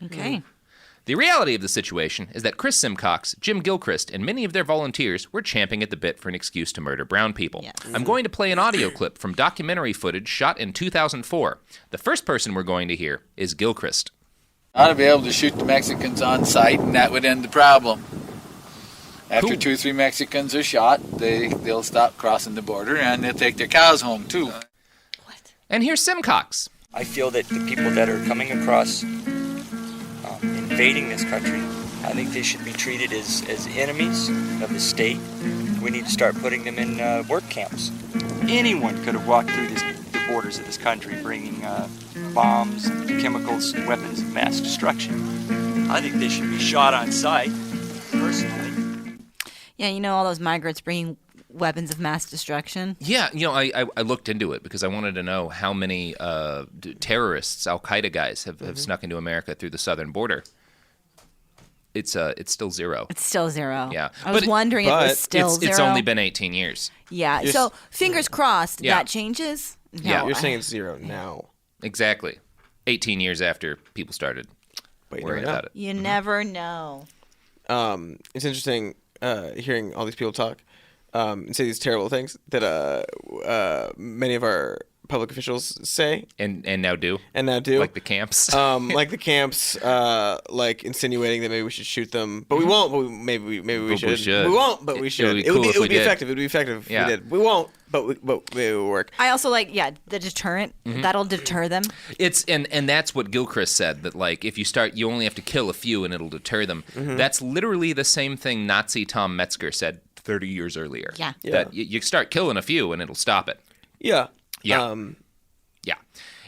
Okay. The reality of the situation is that Chris Simcox, Jim Gilchrist, and many of their volunteers were champing at the bit for an excuse to murder brown people. Yes. I'm going to play an audio clip from documentary footage shot in 2004. The first person we're going to hear is Gilchrist. I ought to be able to shoot the Mexicans on sight, and that would end the problem. After 2 or 3 Mexicans are shot, they'll stop crossing the border, and they'll take their cows home, too. And here's Simcox. I feel that the people that are coming across invading this country, I think they should be treated as enemies of the state. We need to start putting them in work camps. Anyone could have walked through the borders of this country bringing bombs, chemicals, weapons of mass destruction. I think they should be shot on sight, personally. Yeah, you know all those migrants bringing weapons of mass destruction? Yeah, you know, I looked into it because I wanted to know how many terrorists, Al-Qaeda guys, have snuck into America through the southern border. It's still 0. It's still 0. Yeah. I was wondering if it was still 0. It's only been 18 years. Yeah, so fingers crossed that changes. No, yeah. You're saying it's 0 now. Exactly. 18 years after people started worrying about it. You never know. It's interesting hearing all these people talk and say these terrible things that many of our public officials say and now do like the camps like insinuating that maybe we should shoot them, but we won't, but maybe we should. We won't, but we should. It would be effective if we did. We won't, but maybe it would work. I also like the deterrent. That'll deter them. It's and that's what Gilchrist said, that like if you start, you only have to kill a few and it'll deter them. That's literally the same thing Nazi Tom Metzger said 30 years earlier. Yeah. That you start killing a few and it'll stop it. Yeah. Yeah.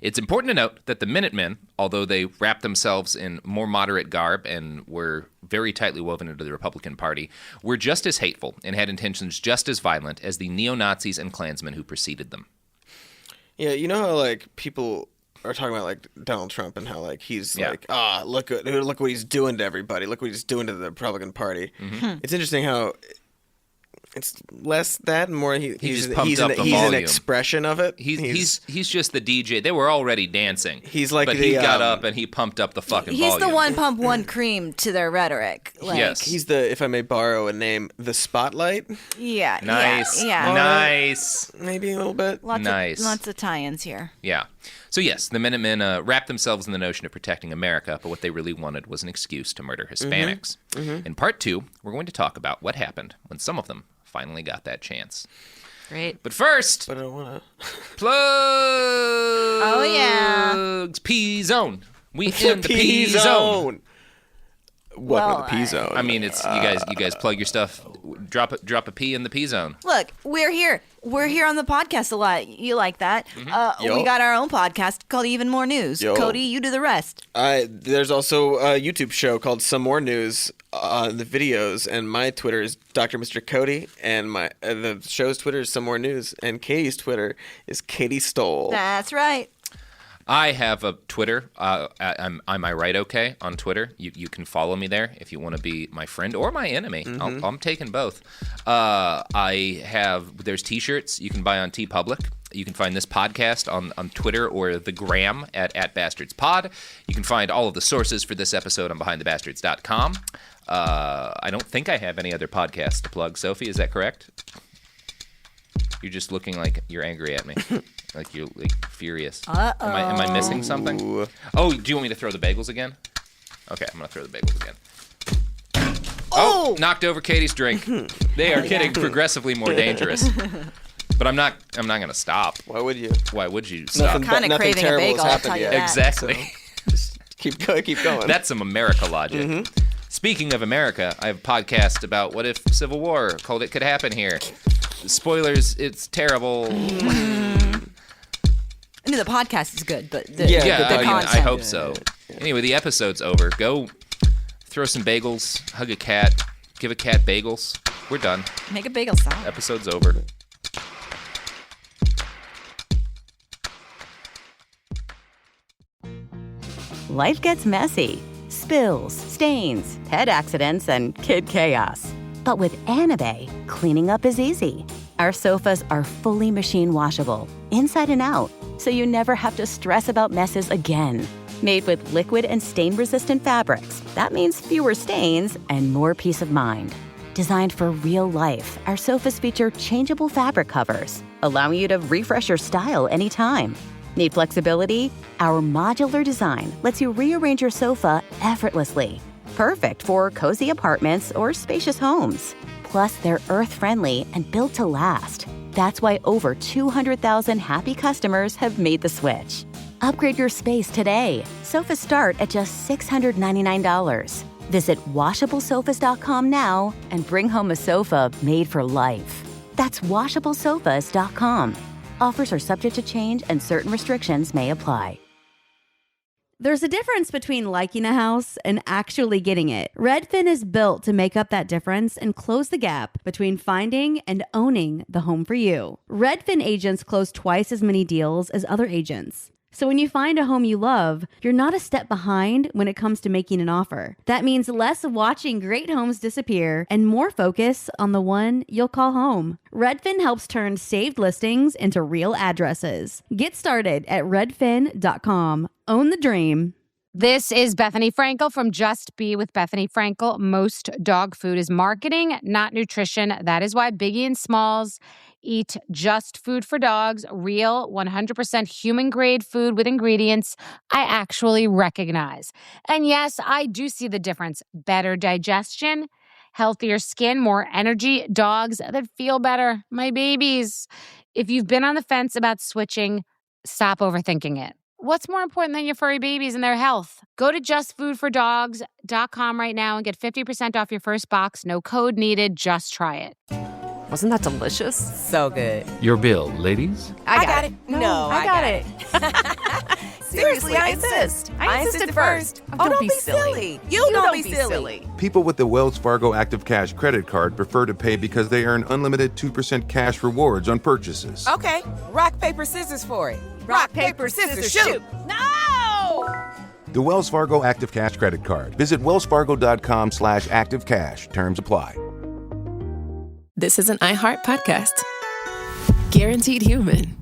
It's important to note that the Minutemen, although they wrapped themselves in more moderate garb and were very tightly woven into the Republican Party, were just as hateful and had intentions just as violent as the neo-Nazis and Klansmen who preceded them. Yeah, you know how like people are talking about like Donald Trump and how like he's like, look what he's doing to everybody. Look what he's doing to the Republican Party. It's interesting how it's less that and more he's an expression of it. He's just the DJ. They were already dancing. He's like, but he got up and he pumped up the fucking volume. He's the one pump one cream to their rhetoric. Like, yes, he's the, if I may borrow a name, the Spotlight. Yeah, nice, yeah. Nice, maybe a little bit. Lots of tie-ins here. Yeah. So yes, the Minutemen wrapped themselves in the notion of protecting America, but what they really wanted was an excuse to murder Hispanics. In part 2, we're going to talk about what happened when some of them finally got that chance. Great. But first, but I don't want to plugs. Oh yeah. P-Zone. We in the P-Zone. What the P-Zone? I mean, it's you guys plug your stuff. Drop a P in the P-Zone. Look, we're here. We're here on the podcast a lot. You like that? We got our own podcast called Even More News. Cody, you do the rest. There's also a YouTube show called Some More News on the videos, and my Twitter is Dr. Mr. Cody, and the show's Twitter is Some More News, and Katie's Twitter is Katy Stoll. That's right. I have a Twitter. Am I right? Okay, on Twitter, you can follow me there if you want to be my friend or my enemy. I'm taking both. There's T-shirts you can buy on TeePublic. You can find this podcast on Twitter or the gram at BastardsPod. You can find all of the sources for this episode on BehindTheBastards.com. I don't think I have any other podcasts to plug. Sophie, is that correct? You're just looking like you're angry at me. Like you're furious. Uh-oh. Am I missing something? Oh, do you want me to throw the bagels again? Okay, I'm going to throw the bagels again. Oh! Knocked over Katie's drink. They are getting progressively more dangerous. But I'm not going to stop. Why would you? Why would you stop? I'm kind of craving a bagel, I'll tell you that. Exactly. So just keep going. That's some America logic. Speaking of America, I have a podcast about what if Civil War called It Could Happen Here. Spoilers, it's terrible. I mean, the podcast is good, but the content. I hope so. Anyway, the episode's over. Go throw some bagels, hug a cat, give a cat bagels. We're done. Make a bagel salad. Episode's over. life gets messy. Spills, stains, pet accidents, and kid chaos. But with Anabay, cleaning up is easy. Our sofas are fully machine washable, inside and out, so you never have to stress about messes again. Made with liquid and stain-resistant fabrics, that means fewer stains and more peace of mind. Designed for real life, our sofas feature changeable fabric covers, allowing you to refresh your style anytime. Need flexibility? Our modular design lets you rearrange your sofa effortlessly. Perfect for cozy apartments or spacious homes. Plus, they're earth-friendly and built to last. That's why over 200,000 happy customers have made the switch. Upgrade your space today. Sofas start at just $699. Visit washablesofas.com now and bring home a sofa made for life. That's washablesofas.com. Offers are subject to change and certain restrictions may apply. There's a difference between liking a house and actually getting it. Redfin is built to make up that difference and close the gap between finding and owning the home for you. Redfin agents close twice as many deals as other agents. So when you find a home you love, you're not a step behind when it comes to making an offer. That means less watching great homes disappear and more focus on the one you'll call home. Redfin helps turn saved listings into real addresses. Get started at redfin.com. Own the dream. This is Bethany Frankel from Just Be with Bethany Frankel. Most dog food is marketing, not nutrition. That is why Biggie and Smalls eat just food for dogs, real 100% human-grade food with ingredients I actually recognize. And yes, I do see the difference. Better digestion, healthier skin, more energy, dogs that feel better, my babies. If you've been on the fence about switching, stop overthinking it. What's more important than your furry babies and their health? Go to justfoodfordogs.com right now and get 50% off your first box. No code needed. Just try it. Wasn't that delicious? So good. Your bill, ladies? I got it. No, I got it. Seriously, I insist. I insisted first. Oh, don't be silly. You don't be silly. People with the Wells Fargo Active Cash credit card prefer to pay because they earn unlimited 2% cash rewards on purchases. Okay, rock, paper, scissors for it. Rock, paper, scissors, shoot. No! The Wells Fargo Active Cash credit card. Visit wellsfargo.com/activecash. Terms apply. This is an iHeart podcast. Guaranteed human.